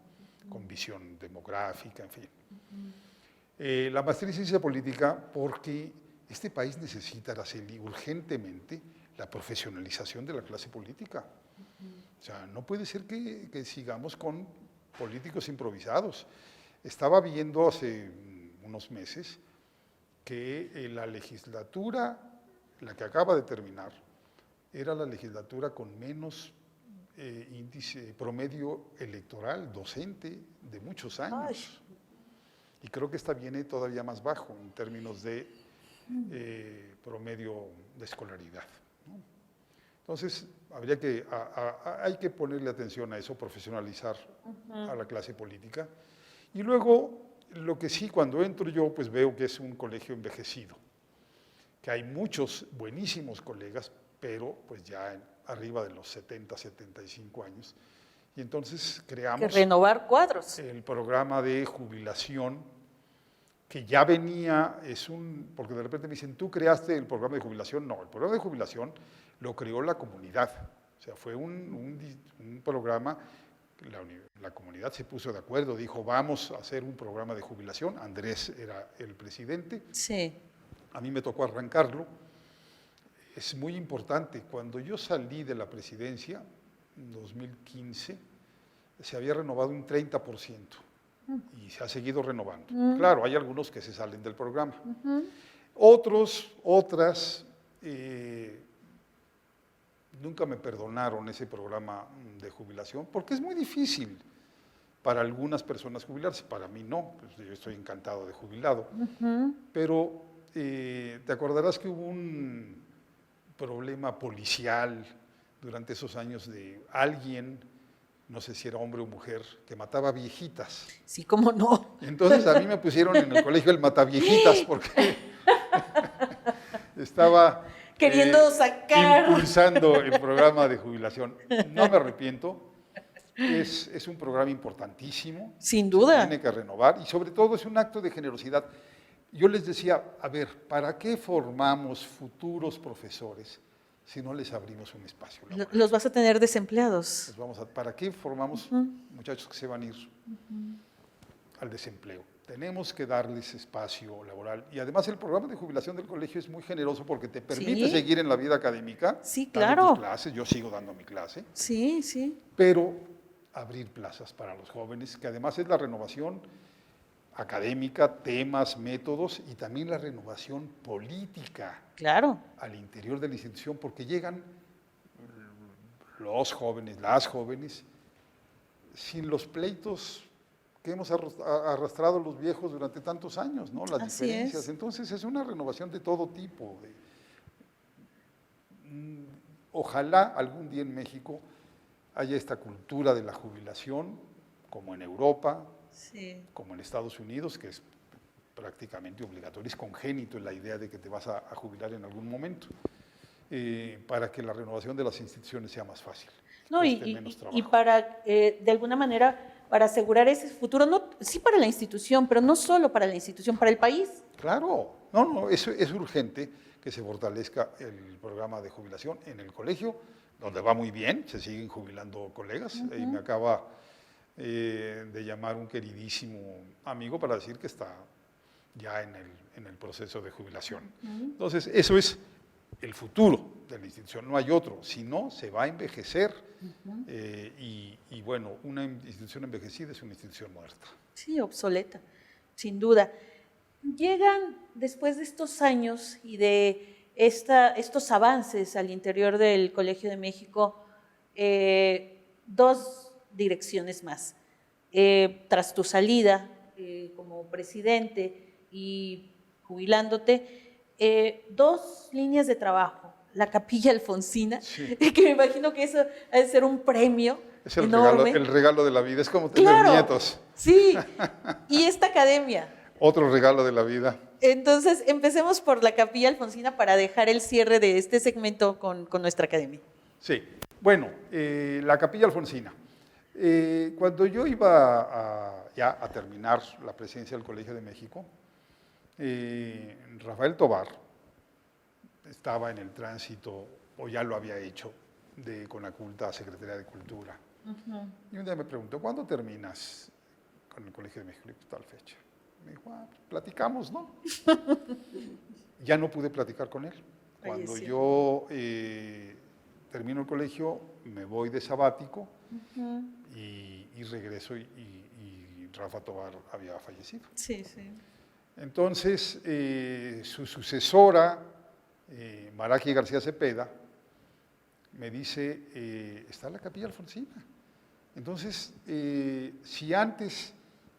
Con visión demográfica, en fin. La maestría en ciencia política porque este país necesita, Araceli, urgentemente la profesionalización de la clase política. O sea, no puede ser que sigamos con políticos improvisados. Estaba viendo hace unos meses que la legislatura, la que acaba de terminar, era la legislatura con menos índice promedio electoral docente de muchos años. Ay. Y creo que esta viene todavía más bajo en términos de promedio de escolaridad, ¿no? Entonces, hay que ponerle atención a eso, profesionalizar a la clase política. Y luego, lo que sí, cuando entro yo, pues veo que es un colegio envejecido, que hay muchos buenísimos colegas, pero pues ya arriba de los 70, 75 años. Y entonces creamos
que renovar cuadros.
El programa de jubilación, que ya venía, porque de repente me dicen, ¿tú creaste el programa de jubilación? No, el programa de jubilación lo creó la comunidad. O sea, fue un programa, la comunidad se puso de acuerdo, dijo, vamos a hacer un programa de jubilación. Andrés era el presidente.
Sí.
A mí me tocó arrancarlo. Es muy importante. Cuando yo salí de la presidencia, en 2015, se había renovado un 30% y se ha seguido renovando. Claro, hay algunos que se salen del programa. Otras, nunca me perdonaron ese programa de jubilación porque es muy difícil para algunas personas jubilarse. Para mí no, pues yo estoy encantado de jubilado. Pero te acordarás que hubo un problema policial durante esos años de alguien, no sé si era hombre o mujer, que mataba viejitas.
Sí, cómo no.
Entonces a mí me pusieron en el colegio el mataviejitas porque estaba
queriendo
impulsando el programa de jubilación. No me arrepiento, es un programa importantísimo.
Sin duda.
Se tiene que renovar y sobre todo es un acto de generosidad. Yo les decía, a ver, ¿para qué formamos futuros profesores si no les abrimos un espacio laboral?
Los vas a tener desempleados.
¿Para qué formamos muchachos que se van a ir al desempleo? Tenemos que darles espacio laboral. Y además el programa de jubilación del colegio es muy generoso porque te permite seguir en la vida académica.
Sí, claro.
Dando tus clases, yo sigo dando mi clase.
Sí, sí.
Pero abrir plazas para los jóvenes, que además es la renovación académica, temas, métodos y también la renovación política.
Claro.
Al interior de la institución, porque llegan los jóvenes, las jóvenes, sin los pleitos que hemos arrastrado los viejos durante tantos años, ¿no? Las diferencias. Entonces es una renovación de todo tipo. Ojalá algún día en México haya esta cultura de la jubilación, como en Europa, como en Estados Unidos, que es prácticamente obligatorio, es congénito en la idea de que te vas a jubilar en algún momento, para que la renovación de las instituciones sea más fácil.
No, y para, de alguna manera, para asegurar ese futuro, sí para la institución, pero no solo para la institución, para el país.
Claro, no, es urgente que se fortalezca el programa de jubilación en el colegio, donde va muy bien, se siguen jubilando colegas, y me acaba de llamar un queridísimo amigo para decir que está ya en el proceso de jubilación. Entonces, eso es el futuro de la institución, no hay otro, si no, se va a envejecer y bueno, una institución envejecida es una institución muerta.
Sí, obsoleta, sin duda. Llegan, después de estos años y de estos avances al interior del Colegio de México, dos direcciones más. Tras tu salida como presidente y jubilándote, dos líneas de trabajo, la Capilla Alfonsina, que me imagino que eso ha de ser un premio
es el
enorme.
El regalo de la vida, es como tener nietos.
Sí, y esta academia.
Otro regalo de la vida.
Entonces, empecemos por la Capilla Alfonsina para dejar el cierre de este segmento con nuestra academia.
Sí, bueno, la Capilla Alfonsina. Cuando yo iba ya a terminar la presidencia del Colegio de México, Rafael Tovar estaba en el tránsito, o ya lo había hecho, de Conaculta a Secretaría de Cultura. Y un día me preguntó, ¿cuándo terminas con el Colegio de México? Le dije, tal fecha. Me dijo, platicamos, ¿no? Ya no pude platicar con él. Cuando yo termino el colegio, me voy de sabático y regreso y Rafa Tovar había fallecido.
Sí, sí.
Entonces, su sucesora, Maraqui García Cepeda, me dice, está la Capilla Alfonsina. Entonces, si antes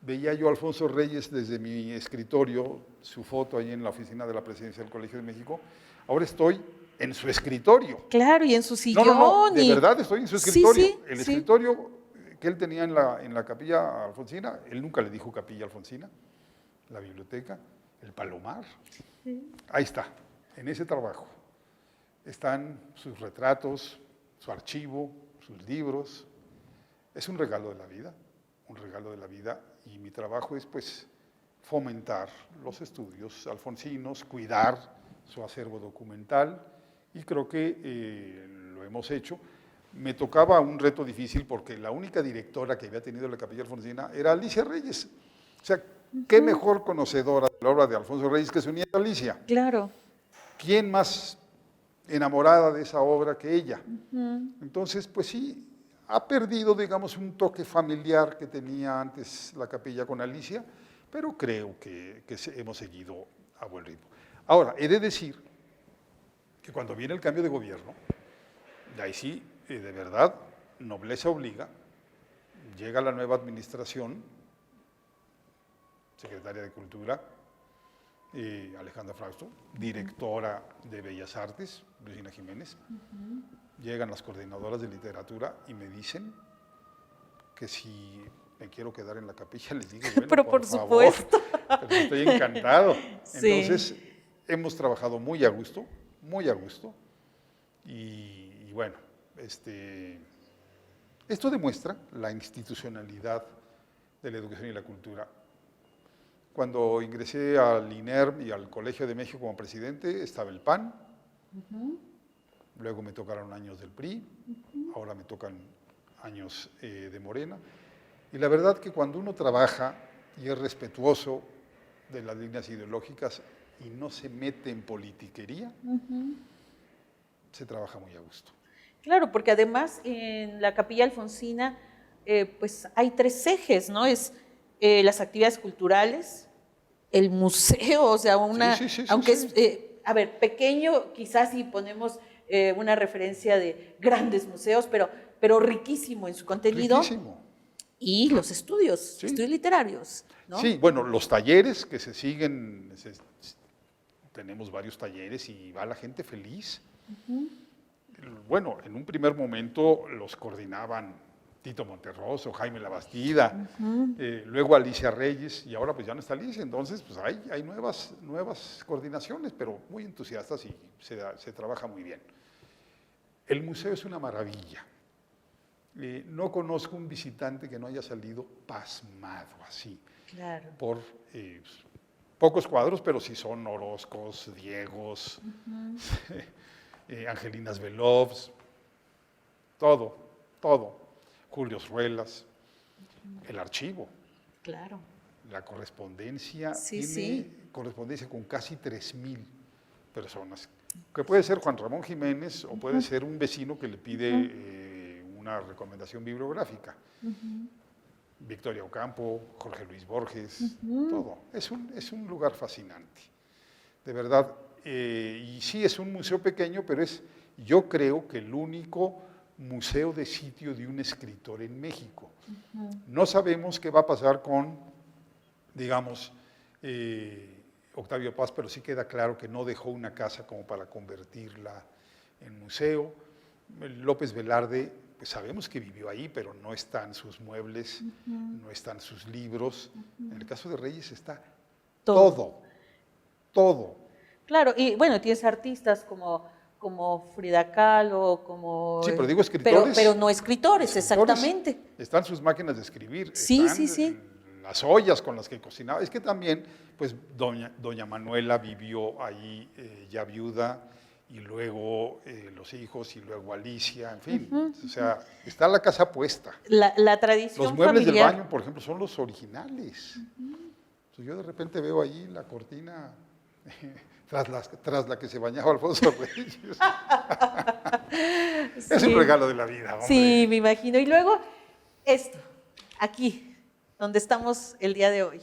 veía yo a Alfonso Reyes desde mi escritorio, su foto ahí en la oficina de la presidencia del Colegio de México, ahora estoy en su escritorio.
Claro, y en su sillón.
No, de verdad estoy en su escritorio.
Sí,
el escritorio que él tenía en la Capilla Alfonsina, él nunca le dijo Capilla Alfonsina, la biblioteca, el Palomar. Ahí está, en ese trabajo. Están sus retratos, su archivo, sus libros. Es un regalo de la vida, un regalo de la vida, y mi trabajo es pues fomentar los estudios alfonsinos, cuidar su acervo documental, y creo que lo hemos hecho. Me tocaba un reto difícil porque la única directora que había tenido la Capilla Alfonsina era Alicia Reyes. O sea, qué mejor conocedora de la obra de Alfonso Reyes que su nieta Alicia.
Claro.
¿Quién más enamorada de esa obra que ella? Entonces, pues sí, ha perdido, digamos, un toque familiar que tenía antes la capilla con Alicia, pero creo que hemos seguido a buen ritmo. Ahora, he de decir que cuando viene el cambio de gobierno, de ahí sí, de verdad, nobleza obliga, llega la nueva administración, secretaria de Cultura, Alejandra Frausto, directora de Bellas Artes, Lucina Jiménez, llegan las coordinadoras de literatura y me dicen que si me quiero quedar en la capilla, les digo, bueno,
pero por supuesto.
Favor, pero estoy encantado.
Sí.
Entonces, hemos trabajado muy a gusto, y bueno, esto demuestra la institucionalidad de la educación y la cultura. Cuando ingresé al INERM y al Colegio de México como presidente, estaba el PAN, luego me tocaron años del PRI, ahora me tocan años de Morena, y la verdad que cuando uno trabaja y es respetuoso de las líneas ideológicas y no se mete en politiquería, se trabaja muy a gusto.
Claro, porque además en la Capilla Alfonsina pues hay 3 ejes, ¿no? Es las actividades culturales, el museo, o sea, aunque es, a ver, pequeño, quizás si ponemos una referencia de grandes museos, pero riquísimo en su contenido.
Riquísimo.
Y los estudios literarios, ¿no?
Sí, bueno, los talleres que se siguen, tenemos varios talleres y va la gente feliz. Bueno, en un primer momento los coordinaban Tito Monterroso, Jaime Labastida, luego Alicia Reyes, y ahora pues ya no está Alicia, entonces pues hay nuevas coordinaciones, pero muy entusiastas y se trabaja muy bien. El museo es una maravilla. No conozco un visitante que no haya salido pasmado así,
claro,
por pocos cuadros, pero sí son Orozcos, Diegos, Angelinas Belovs, todo. Julio Ruelas, el archivo.
Claro.
La correspondencia, correspondencia con casi 3,000 personas, que puede ser Juan Ramón Jiménez o puede ser un vecino que le pide una recomendación bibliográfica. Victoria Ocampo, Jorge Luis Borges, todo. Es un lugar fascinante, de verdad. Y sí, es un museo pequeño, pero yo creo que el único museo de sitio de un escritor en México. No sabemos qué va a pasar con, digamos, Octavio Paz, pero sí queda claro que no dejó una casa como para convertirla en museo. López Velarde, pues sabemos que vivió ahí, pero no están sus muebles, no están sus libros. En el caso de Reyes está todo.
Claro, y bueno, tienes artistas como Frida Kahlo, como...
Sí, pero digo escritores.
Pero no escritores, exactamente.
Están sus máquinas de escribir,
Sí,
están
sí.
las ollas con las que cocinaba. Es que también, pues, doña Manuela vivió ahí ya viuda, y luego los hijos, y luego Alicia, en fin. O sea, está la casa puesta.
La tradición
Los muebles
familiar.
del baño, por ejemplo, son los originales. Entonces, yo de repente veo ahí la cortina tras la que se bañaba Alfonso Reyes.
Sí.
Es un regalo de la vida, hombre.
Sí, me imagino. Y luego, esto, aquí, donde estamos el día de hoy.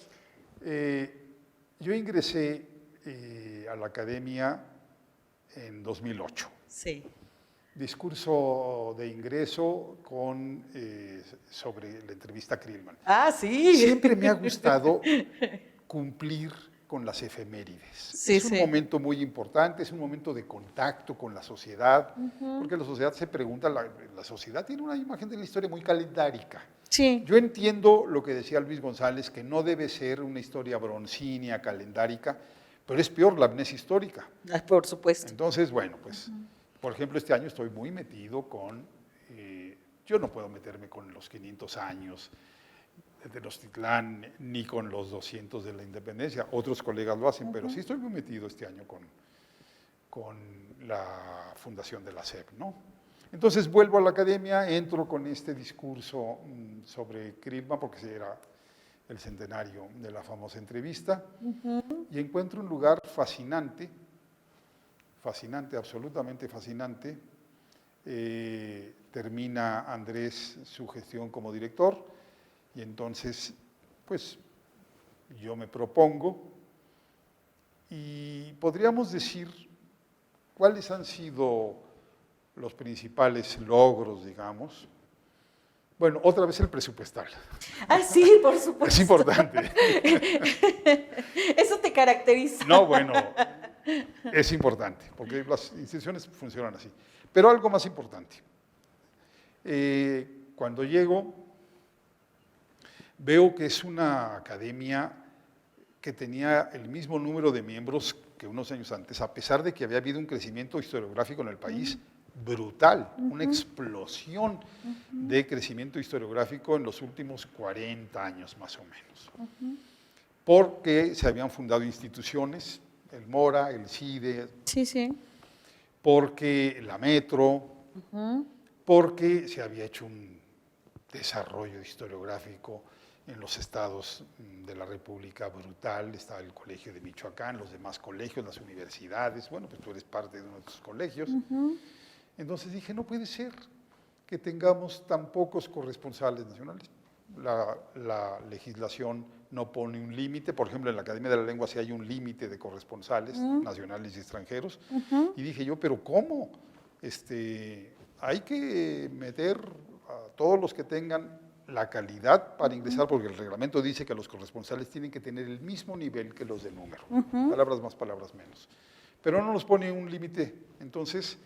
Yo ingresé a la academia en 2008.
Sí.
Discurso de ingreso sobre la entrevista a Krillman.
Ah, sí.
Siempre me ha gustado cumplir con las efemérides. Es un momento muy importante, es un momento de contacto con la sociedad, porque la sociedad se pregunta, la sociedad tiene una imagen de la historia muy calendárica.
Sí.
Yo entiendo lo que decía Luis González, que no debe ser una historia broncínea, calendárica, pero es peor la amnesia histórica.
Por supuesto.
Entonces, bueno, pues, por ejemplo, este año estoy muy metido yo no puedo meterme con los 500 años de Tenochtitlán, ni con los 200 de la independencia. Otros colegas lo hacen, pero sí estoy muy metido este año con la fundación de la SEP, ¿no? Entonces vuelvo a la academia, entro con este discurso sobre Krillman, porque era el centenario de la famosa entrevista, y encuentro un lugar fascinante, absolutamente fascinante. Termina Andrés su gestión como director, y entonces, pues, yo me propongo, y podríamos decir cuáles han sido los principales logros, digamos. Bueno, otra vez el presupuestal.
Ah, sí, por supuesto.
Es importante.
Eso te caracteriza.
No, bueno, es importante, porque las instituciones funcionan así. Pero algo más importante. Cuando llego, veo que es una academia que tenía el mismo número de miembros que unos años antes, a pesar de que había habido un crecimiento historiográfico en el país brutal, una explosión de crecimiento historiográfico en los últimos 40 años más o menos. Porque se habían fundado instituciones, el Mora, el CIDE, porque la Metro, porque se había hecho un desarrollo historiográfico en los estados de la República brutal. Estaba el Colegio de Michoacán, los demás colegios, las universidades. Bueno, pues tú eres parte de uno de esos colegios. Entonces dije, no puede ser que tengamos tan pocos corresponsales nacionales. La legislación no pone un límite. Por ejemplo, en la Academia de la Lengua sí hay un límite de corresponsales nacionales y extranjeros. Y dije yo, ¿pero cómo? Hay que meter a todos los que tengan la calidad para ingresar, porque el reglamento dice que los corresponsales tienen que tener el mismo nivel que los de número. Palabras más, palabras menos. Pero no nos pone un límite. Entonces,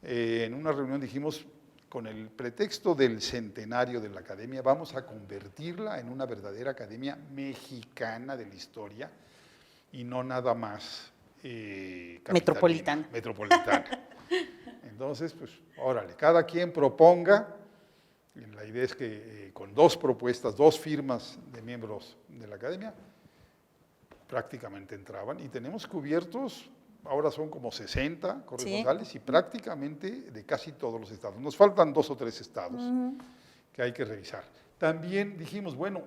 en una reunión dijimos, con el pretexto del centenario de la academia, vamos a convertirla en una verdadera academia mexicana de la historia y no nada más
metropolitana.
Entonces, pues, órale, cada quien proponga. La idea es que con 2 propuestas, 2 firmas de miembros de la academia, prácticamente entraban, y tenemos cubiertos. Ahora son como 60 corresponsales y prácticamente de casi todos los estados. Nos faltan 2 o 3 estados que hay que revisar. También dijimos, bueno,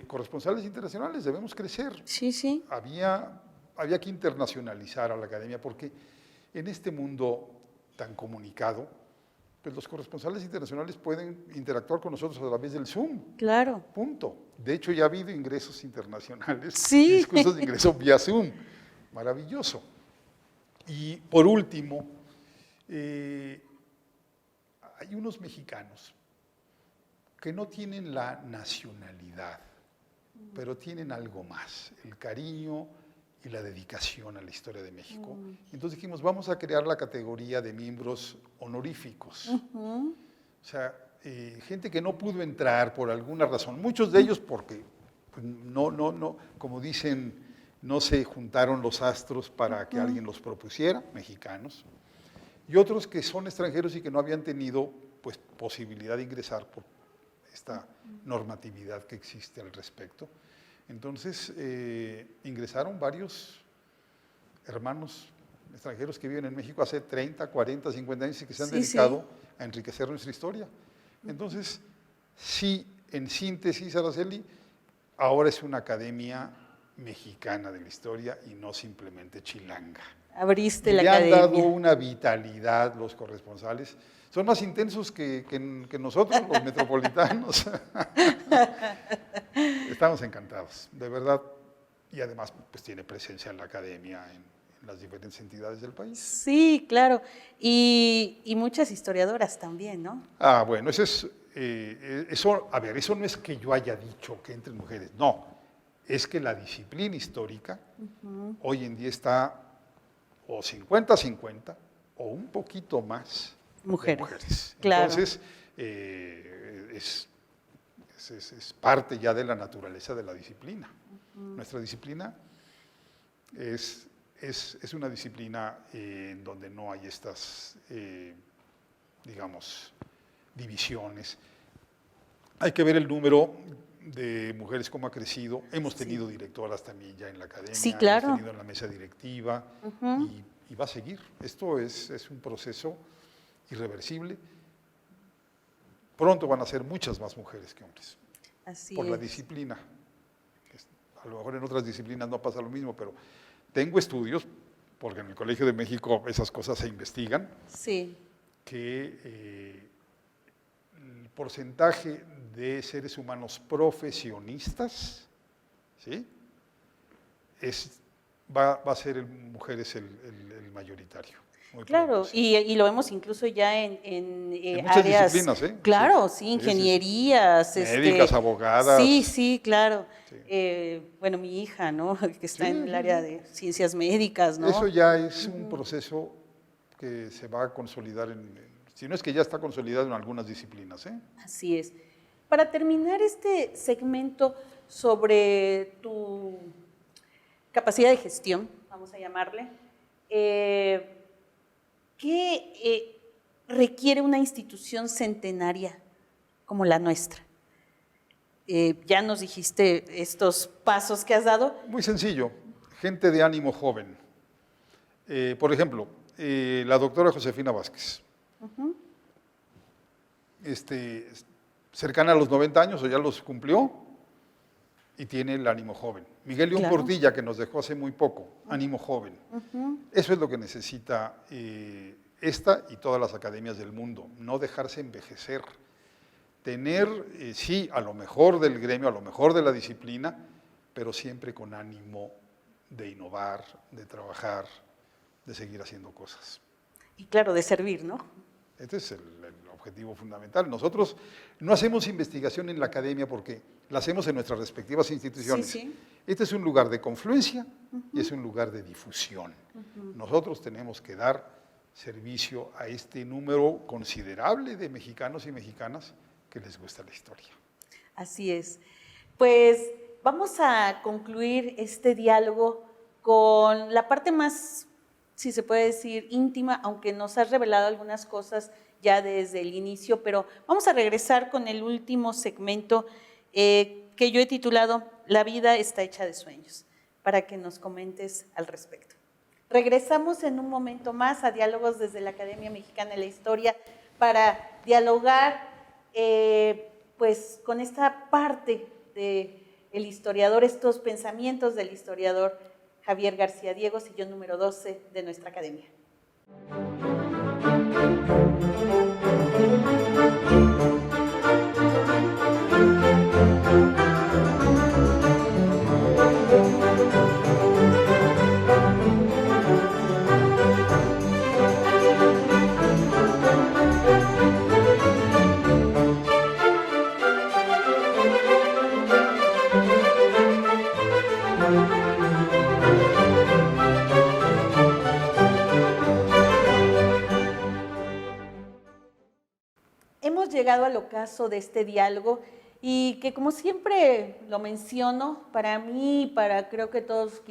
corresponsales internacionales, debemos crecer. Había que internacionalizar a la academia, porque en este mundo tan comunicado, pues los corresponsales internacionales pueden interactuar con nosotros a través del Zoom.
Claro.
Punto. De hecho, ya ha habido ingresos internacionales,
sí.
discursos de ingreso vía Zoom. Maravilloso. Y por último, hay unos mexicanos que no tienen la nacionalidad, pero tienen algo más, el cariño, y la dedicación a la historia de México. Entonces dijimos, vamos a crear la categoría de miembros honoríficos. O sea, gente que no pudo entrar por alguna razón, muchos de ellos porque pues, no, como dicen, no se juntaron los astros para que alguien los propusiera, mexicanos, y otros que son extranjeros y que no habían tenido pues, posibilidad de ingresar por esta normatividad que existe al respecto. Entonces, ingresaron varios hermanos extranjeros que viven en México hace 30, 40, 50 años y que se han dedicado a enriquecer nuestra historia. Entonces, sí, en síntesis, Araceli, ahora es una academia mexicana de la historia y no simplemente chilanga.
Abriste la
academia.
academia.
Le han dado una vitalidad los corresponsales. Son más intensos que nosotros, los metropolitanos. Estamos encantados, de verdad. Y además, pues tiene presencia en la academia, en las diferentes entidades del país.
Sí, claro. Y muchas historiadoras también, ¿no?
Ah, bueno, eso, a ver, eso no es que yo haya dicho que entren mujeres, no. Es que la disciplina histórica hoy en día está o 50-50 o un poquito más
mujeres.
De mujeres.
Claro.
Entonces, es parte ya de la naturaleza de la disciplina. Nuestra disciplina es una disciplina en donde no hay estas, digamos, divisiones. Hay que ver el número de mujeres cómo ha crecido. Hemos tenido directoras también ya en la academia,
sí, claro.
hemos tenido en la mesa directiva y va a seguir. Esto es un proceso irreversible. Pronto van a ser muchas más mujeres que hombres.
Así
por la disciplina. A lo mejor en otras disciplinas no pasa lo mismo, pero tengo estudios, porque en el Colegio de México esas cosas se investigan, que el porcentaje de seres humanos profesionistas, ¿sí? va a ser en mujeres el mayoritario.
Claro, y lo vemos incluso ya en
muchas
áreas,
disciplinas, ¿eh?
Claro, sí, ingenierías.
Médicas, abogadas.
Sí, claro.
Sí.
Bueno, mi hija, ¿no? Que está en el área de ciencias médicas, ¿no?
Eso ya es un proceso que se va a consolidar, si no es que ya está consolidado en algunas disciplinas, ¿eh?
Así es. Para terminar este segmento sobre tu capacidad de gestión, vamos a llamarle, ¿qué requiere una institución centenaria como la nuestra? Ya nos dijiste estos pasos que has dado.
Muy sencillo, gente de ánimo joven. Por ejemplo, la doctora Josefina Vázquez, cercana a los 90 años o ya los cumplió y tiene el ánimo joven. Miguel León Portilla, que nos dejó hace muy poco, ánimo joven. Eso es lo que necesita esta y todas las academias del mundo, no dejarse envejecer. Tener, sí, a lo mejor del gremio, a lo mejor de la disciplina, pero siempre con ánimo de innovar, de trabajar, de seguir haciendo cosas.
Y claro, de servir, ¿no?
Este es el objetivo fundamental. Nosotros no hacemos investigación en la academia porque la hacemos en nuestras respectivas instituciones. Este es un lugar de confluencia y es un lugar de difusión. Nosotros tenemos que dar servicio a este número considerable de mexicanos y mexicanas que les gusta la historia.
Así es. Pues vamos a concluir este diálogo con la parte más, si se puede decir, íntima, aunque nos has revelado algunas cosas ya desde el inicio, pero vamos a regresar con el último segmento que yo he titulado La vida está hecha de sueños, para que nos comentes al respecto. Regresamos en un momento más a Diálogos desde la Academia Mexicana de la Historia para dialogar pues con esta parte del historiador, estos pensamientos del historiador Javier García Diego, sillón número 12 de nuestra academia. hemos llegado al ocaso de este diálogo y que, como siempre lo menciono, para mí, para creo que todos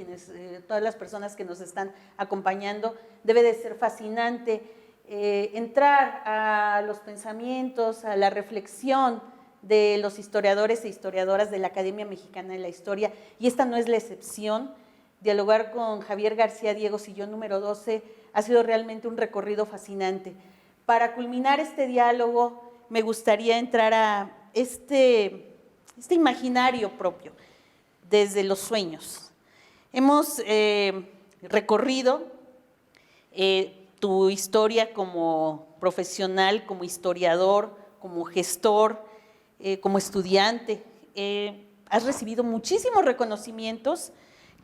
todas las personas que nos están acompañando, debe de ser fascinante entrar a los pensamientos, a la reflexión de los historiadores e historiadoras de la Academia Mexicana de la Historia, y esta no es la excepción. Dialogar con Javier García Diego, sillón número 12, ha sido realmente un recorrido fascinante. Para culminar este diálogo, me gustaría entrar a este imaginario propio, desde los sueños. Hemos recorrido tu historia como profesional, como historiador, como gestor, como estudiante. Has recibido muchísimos reconocimientos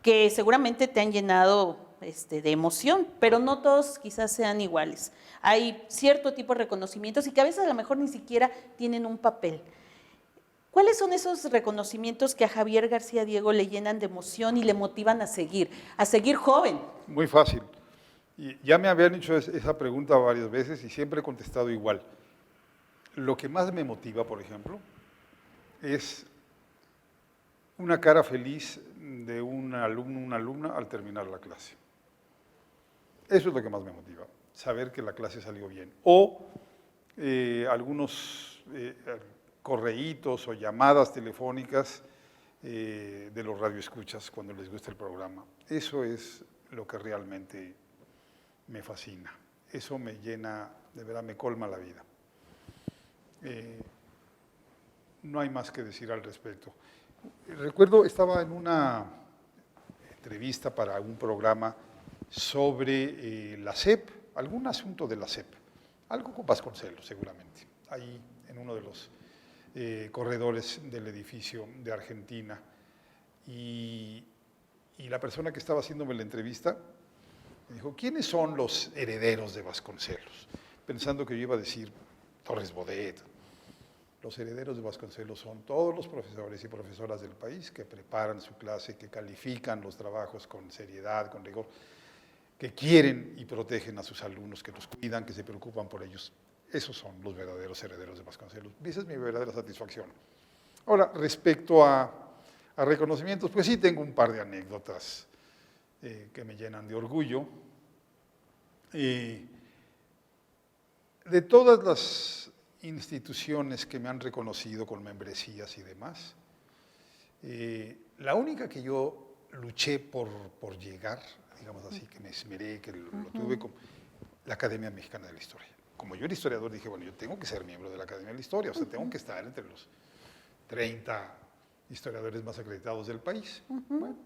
que seguramente te han llenado de emoción, pero no todos quizás sean iguales. Hay cierto tipo de reconocimientos y que a veces a lo mejor ni siquiera tienen un papel. ¿Cuáles son esos reconocimientos que a Javier García Diego le llenan de emoción y le motivan a seguir joven?
Muy fácil. Y ya me habían hecho esa pregunta varias veces y siempre he contestado igual. Lo que más me motiva, por ejemplo, es una cara feliz de un alumno, una alumna al terminar la clase. Eso es lo que más me motiva, saber que la clase salió bien. O algunos correitos o llamadas telefónicas de los radioescuchas cuando les gusta el programa. Eso es lo que realmente me fascina. Eso me llena, de verdad me colma la vida. No hay más que decir al respecto. Recuerdo, estaba en una entrevista para un programa sobre la SEP, algún asunto de la SEP, algo con Vasconcelos seguramente, ahí en uno de los corredores del edificio de Argentina. Y la persona que estaba haciéndome la entrevista me dijo, ¿quiénes son los herederos de Vasconcelos? Pensando que yo iba a decir Torres Bodet. Los herederos de Vasconcelos son todos los profesores y profesoras del país que preparan su clase, que califican los trabajos con seriedad, con rigor, que quieren y protegen a sus alumnos, que los cuidan, que se preocupan por ellos. Esos son los verdaderos herederos de Vasconcelos. Esa es mi verdadera satisfacción. Ahora, respecto a reconocimientos, pues sí tengo un par de anécdotas que me llenan de orgullo. De todas las instituciones que me han reconocido con membresías y demás, la única que yo luché por llegar, digamos así, que me esmeré, que lo tuve, como la Academia Mexicana de la Historia. Como yo era historiador, dije, bueno, yo tengo que ser miembro de la Academia de la Historia, o sea, tengo que estar entre los 30 historiadores más acreditados del país. Bueno,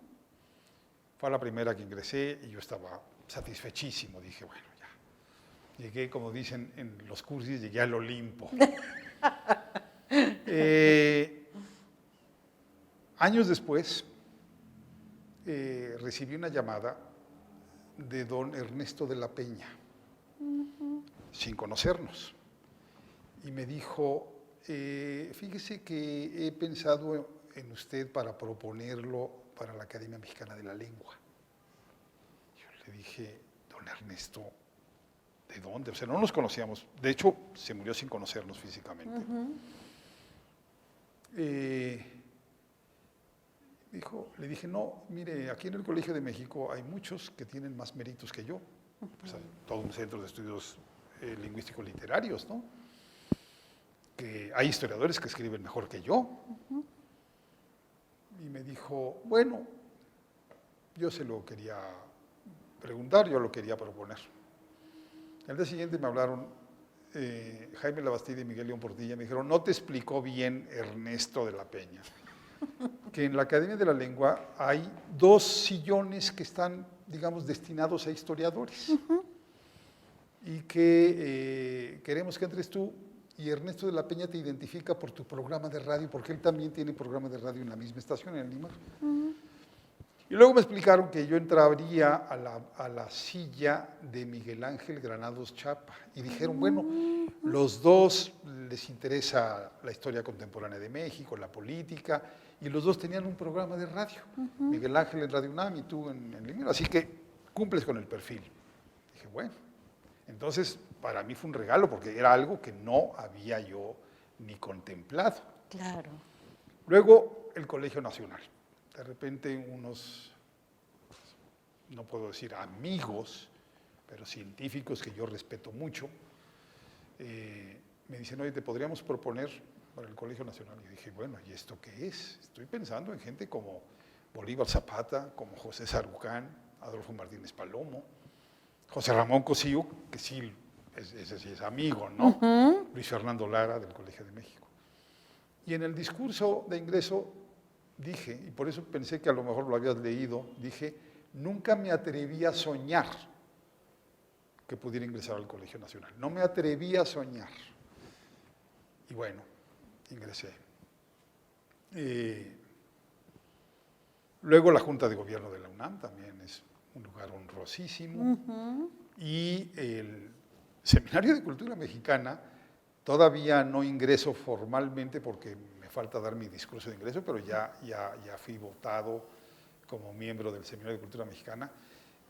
fue la primera que ingresé y yo estaba satisfechísimo, dije, bueno, ya. Llegué, como dicen en los cursis, llegué al Olimpo. Años después, recibí una llamada de don Ernesto de la Peña, sin conocernos, y me dijo, fíjese que he pensado en usted para proponerlo para la Academia Mexicana de la Lengua. Yo le dije, don Ernesto, ¿de dónde? O sea, no nos conocíamos, de hecho, se murió sin conocernos físicamente. Le dije, no, mire, aquí en el Colegio de México hay muchos que tienen más méritos que yo. Pues hay todo un centro de estudios lingüísticos literarios, ¿no? Que hay historiadores que escriben mejor que yo. Y me dijo, bueno, yo se lo quería preguntar, yo lo quería proponer. Al día siguiente me hablaron Jaime Labastida y Miguel León Portilla, me dijeron, no te explicó bien Ernesto de la Peña, que en la Academia de la Lengua hay 2 sillones que están, digamos, destinados a historiadores, y que queremos que entres tú, y Ernesto de la Peña te identifica por tu programa de radio, porque él también tiene programa de radio en la misma estación, en el Limar. Y luego me explicaron que yo entraría a la silla de Miguel Ángel Granados Chapa. Y dijeron, bueno, los dos les interesa la historia contemporánea de México, la política, y los dos tenían un programa de radio. Miguel Ángel en Radio UNAM y tú en Limar. Así que cumples con el perfil. Dije, bueno, entonces para mí fue un regalo porque era algo que no había yo ni contemplado.
Claro.
Luego, el Colegio Nacional. De repente unos, no puedo decir amigos, pero científicos que yo respeto mucho, me dicen, oye, ¿te podríamos proponer para el Colegio Nacional? Y dije, bueno, ¿y esto qué es? Estoy pensando en gente como Bolívar Zapata, como José Sarucán, Adolfo Martínez Palomo, José Ramón Cosío, que sí, ese sí es amigo, ¿no? Luis Fernando Lara, del Colegio de México. Y en el discurso de ingreso dije, y por eso pensé que a lo mejor lo habías leído, dije, nunca me atreví a soñar que pudiera ingresar al Colegio Nacional. No me atreví a soñar. Y bueno, ingresé. Luego la Junta de Gobierno de la UNAM también es un lugar honrosísimo. Y el Seminario de Cultura Mexicana, todavía no ingreso formalmente porque me falta dar mi discurso de ingreso, pero ya fui votado como miembro del Seminario de Cultura Mexicana.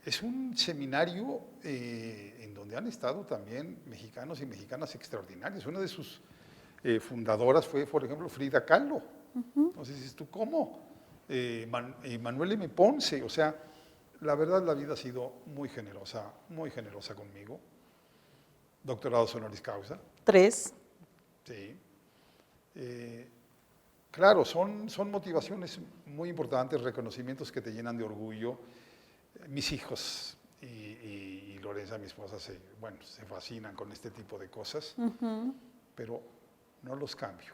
Es un seminario en donde han estado también mexicanos y mexicanas extraordinarios. Una de sus fundadoras fue, por ejemplo, Frida Kahlo. Entonces dices tú, ¿cómo? Manuel M. Ponce. O sea, la verdad la vida ha sido muy generosa conmigo. Doctorados honoris causa.
3.
Sí. Claro, son motivaciones muy importantes, reconocimientos que te llenan de orgullo. Mis hijos y Lorenza, mi esposa, se fascinan con este tipo de cosas, pero no los cambio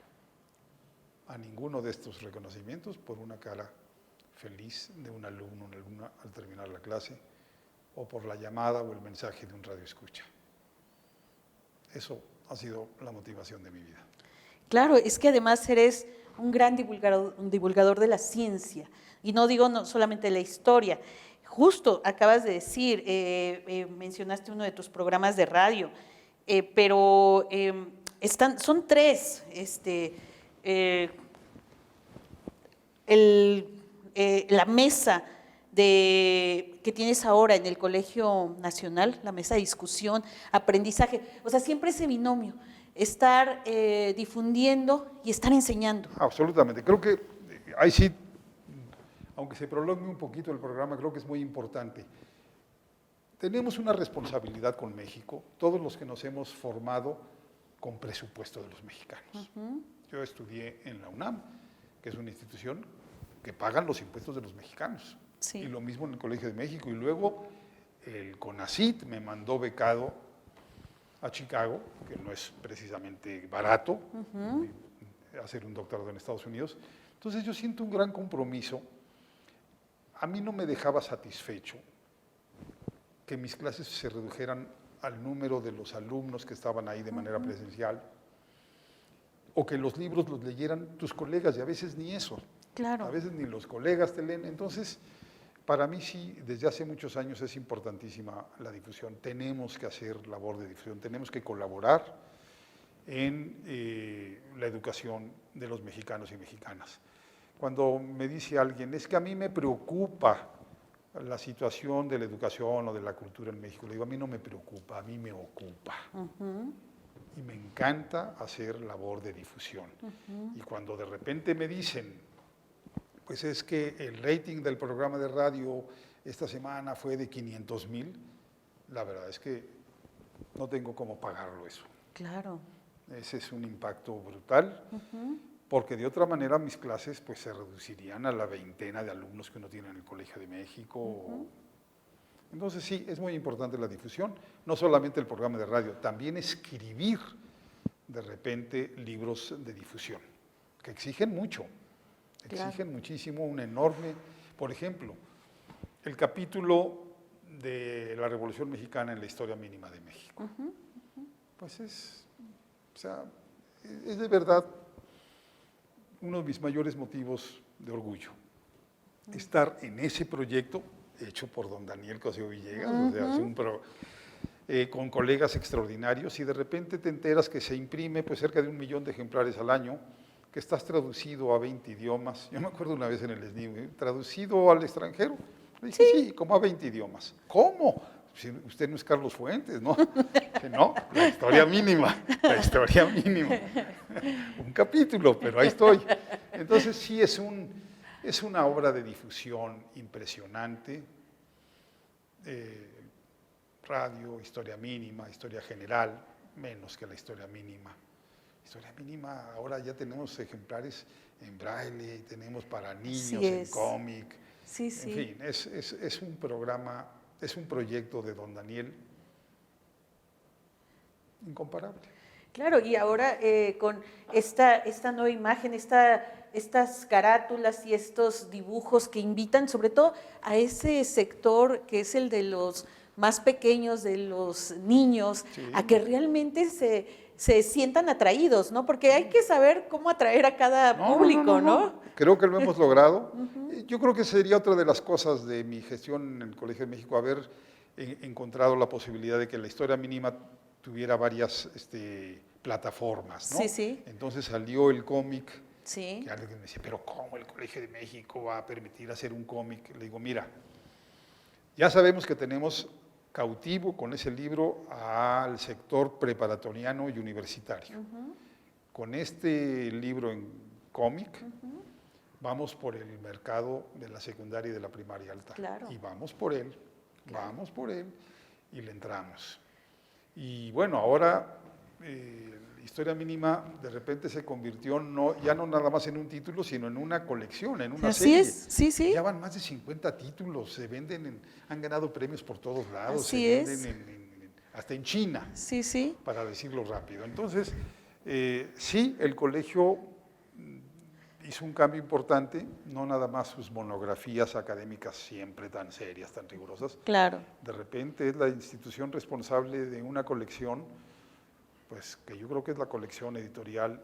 a ninguno de estos reconocimientos por una cara feliz de un alumno o una alumna al terminar la clase, o por la llamada o el mensaje de un radioescucha. Eso ha sido la motivación de mi vida.
Claro, es que además eres un gran divulgador de la ciencia, y no digo solamente de la historia. Justo acabas de decir, mencionaste uno de tus programas de radio, pero son 3. La mesa que tienes ahora en el Colegio Nacional, la mesa de discusión, aprendizaje, o sea, siempre ese binomio, estar difundiendo y estar enseñando.
Absolutamente, creo que ahí sí, aunque se prolongue un poquito el programa, creo que es muy importante. Tenemos una responsabilidad con México, todos los que nos hemos formado con presupuesto de los mexicanos. Yo estudié en la UNAM, que es una institución que pagan los impuestos de los mexicanos.
Sí.
Y lo mismo en el Colegio de México. Y luego el CONACYT me mandó becado a Chicago, que no es precisamente barato, hacer un doctorado en Estados Unidos. Entonces yo siento un gran compromiso. A mí no me dejaba satisfecho que mis clases se redujeran al número de los alumnos que estaban ahí de manera presencial, o que los libros los leyeran tus colegas, y a veces ni eso.
Claro.
A veces ni los colegas te leen. Entonces, para mí sí, desde hace muchos años es importantísima la difusión. Tenemos que hacer labor de difusión, tenemos que colaborar en la educación de los mexicanos y mexicanas. Cuando me dice alguien, es que a mí me preocupa la situación de la educación o de la cultura en México, le digo, a mí no me preocupa, a mí me ocupa. Y me encanta hacer labor de difusión. Y cuando de repente me dicen, pues es que el rating del programa de radio esta semana fue de 500,000, la verdad es que no tengo cómo pagarlo eso.
Claro.
Ese es un impacto brutal, porque de otra manera mis clases pues se reducirían a la veintena de alumnos que uno tiene en el Colegio de México. Entonces sí, es muy importante la difusión, no solamente el programa de radio, también escribir de repente libros de difusión, que exigen mucho, exigen muchísimo, un enorme, por ejemplo, el capítulo de la Revolución Mexicana en la historia mínima de México. Pues es de verdad uno de mis mayores motivos de orgullo, estar en ese proyecto hecho por don Daniel Cosío Villegas, o sea, con colegas extraordinarios, y de repente te enteras que se imprime pues cerca de 1 millón de ejemplares al año, que estás traducido a 20 idiomas. Yo me acuerdo una vez en el SNIM, traducido al extranjero. Le dije, sí, como a 20 idiomas. ¿Cómo? si usted no es Carlos Fuentes, ¿no? Que no, la historia mínima, la historia mínima. Un capítulo, pero ahí estoy. Entonces sí es una obra de difusión impresionante. Radio, historia mínima, historia general, menos que la historia mínima. Historia mínima, ahora ya tenemos ejemplares en braille, tenemos para niños, en cómic.
Sí, sí.
En fin, es un programa, es un proyecto de don Daniel incomparable.
Claro, y ahora con esta nueva imagen, estas carátulas y estos dibujos que invitan sobre todo a ese sector que es el de los más pequeños, de los niños, sí, a que realmente se sientan atraídos, ¿no? Porque hay que saber cómo atraer a cada público, ¿no?
Creo que lo hemos logrado. Yo creo que sería otra de las cosas de mi gestión en el Colegio de México, haber encontrado la posibilidad de que la historia mínima tuviera varias plataformas, ¿no?
Sí, sí.
Entonces salió el cómic,
sí,
que alguien me decía, pero ¿cómo el Colegio de México va a permitir hacer un cómic? Le digo, mira, ya sabemos que tenemos cautivo con ese libro al sector preparatoriano y universitario. Con este libro en cómic, vamos por el mercado de la secundaria y de la primaria alta.
Claro.
Y vamos por él, y le entramos. Y bueno, ahora Historia Mínima de repente se convirtió ya no nada más en un título, sino en una colección, en una serie.
Así es, sí, sí.
Ya van más de 50 títulos, se venden, han ganado premios por todos lados,
Así
se
es.
venden hasta en China,
sí, sí,
para decirlo rápido. Entonces, sí, el colegio hizo un cambio importante, no nada más sus monografías académicas siempre tan serias, tan rigurosas.
Claro.
De repente es la institución responsable de una colección, pues que yo creo que es la colección editorial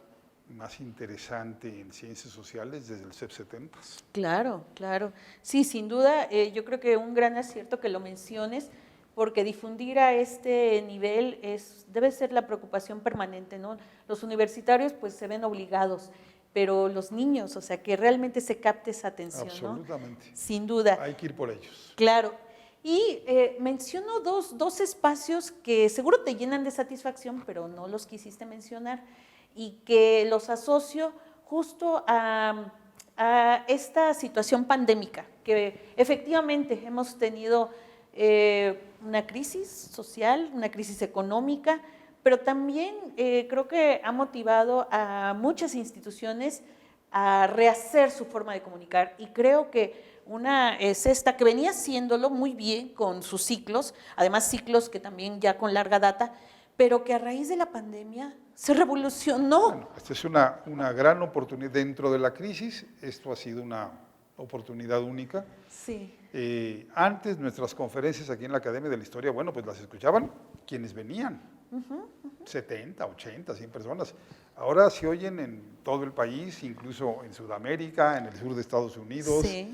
más interesante en ciencias sociales desde el CEP 70.
Claro, claro. Sí, sin duda, yo creo que un gran acierto que lo menciones, porque difundir a este nivel debe ser la preocupación permanente, ¿no? Los universitarios pues se ven obligados, pero los niños, o sea, que realmente se capte esa atención,
Absolutamente.
¿no? Sin duda.
Hay que ir por ellos.
Claro. Y menciono dos espacios que seguro te llenan de satisfacción, pero no los quisiste mencionar, y que los asocio justo a esta situación pandémica, que efectivamente hemos tenido una crisis social, una crisis económica, pero también creo que ha motivado a muchas instituciones a rehacer su forma de comunicar, y creo que una es esta, que venía haciéndolo muy bien con sus ciclos, además ciclos que también ya con larga data, pero que a raíz de la pandemia se revolucionó.
Bueno, esta es una gran oportunidad. Dentro de la crisis, esto ha sido una oportunidad única.
Sí.
Antes nuestras conferencias aquí en la Academia de la Historia, bueno, pues las escuchaban quienes venían, 70, 80, 100 personas. Ahora se oyen en todo el país, incluso en Sudamérica, en el sur de Estados Unidos.
Sí.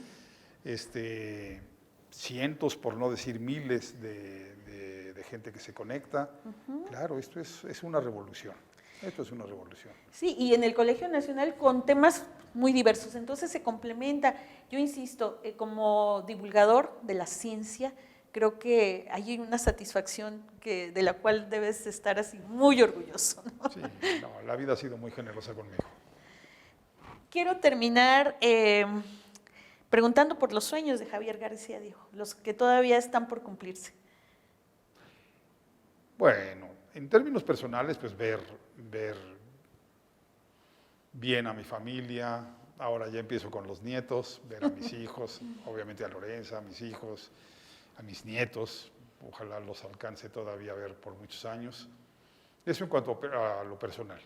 Cientos, por no decir miles de gente que se conecta. Claro, esto es una revolución. Esto es una revolución.
Sí, y en el Colegio Nacional con temas muy diversos, entonces se complementa. Yo insisto, como divulgador de la ciencia, creo que hay una satisfacción de la cual debes estar así muy orgulloso, ¿no?
Sí, la vida ha sido muy generosa conmigo.
Quiero terminar preguntando por los sueños de Javier García Diego, los que todavía están por cumplirse.
Bueno, en términos personales, pues ver bien a mi familia, ahora ya empiezo con los nietos, ver a mis hijos, obviamente a Lorenza, a mis hijos, a mis nietos, ojalá los alcance todavía a ver por muchos años. Eso en cuanto a lo personal.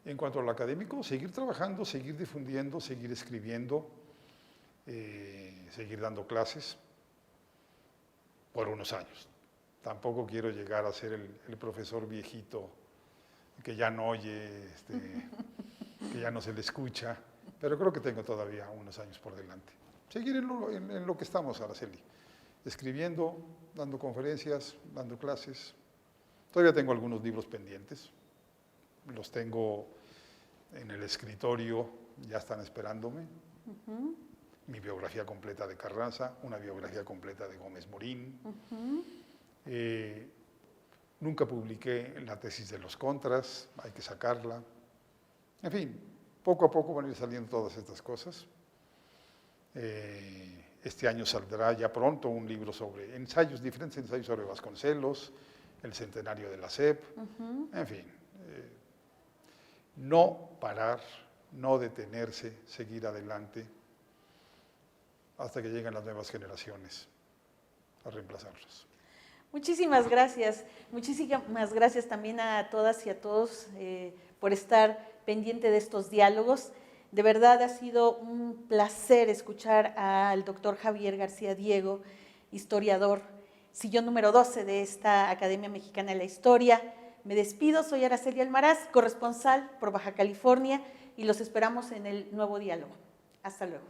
En cuanto a lo académico, seguir trabajando, seguir difundiendo, seguir escribiendo, seguir dando clases por unos años. Tampoco quiero llegar a ser el profesor viejito que ya no oye, que ya no se le escucha, pero creo que tengo todavía unos años por delante. Seguir en lo que estamos, Araceli, escribiendo, dando conferencias, dando clases. Todavía tengo algunos libros pendientes, los tengo en el escritorio, ya están esperándome. Mi biografía completa de Carranza, una biografía completa de Gómez Morín. Nunca publiqué la tesis de los contras, hay que sacarla. En fin, poco a poco van a ir saliendo todas estas cosas. Este año saldrá ya pronto un libro sobre ensayos, diferentes ensayos sobre Vasconcelos, el centenario de la SEP, en fin. No parar, no detenerse, seguir adelante hasta que lleguen las nuevas generaciones a reemplazarlos.
Muchísimas gracias también a todas y a todos por estar pendiente de estos diálogos. De verdad ha sido un placer escuchar al doctor Javier García Diego, historiador, sillón número 12 de esta Academia Mexicana de la Historia. Me despido, soy Araceli Almaraz, corresponsal por Baja California, y los esperamos en el nuevo diálogo. Hasta luego.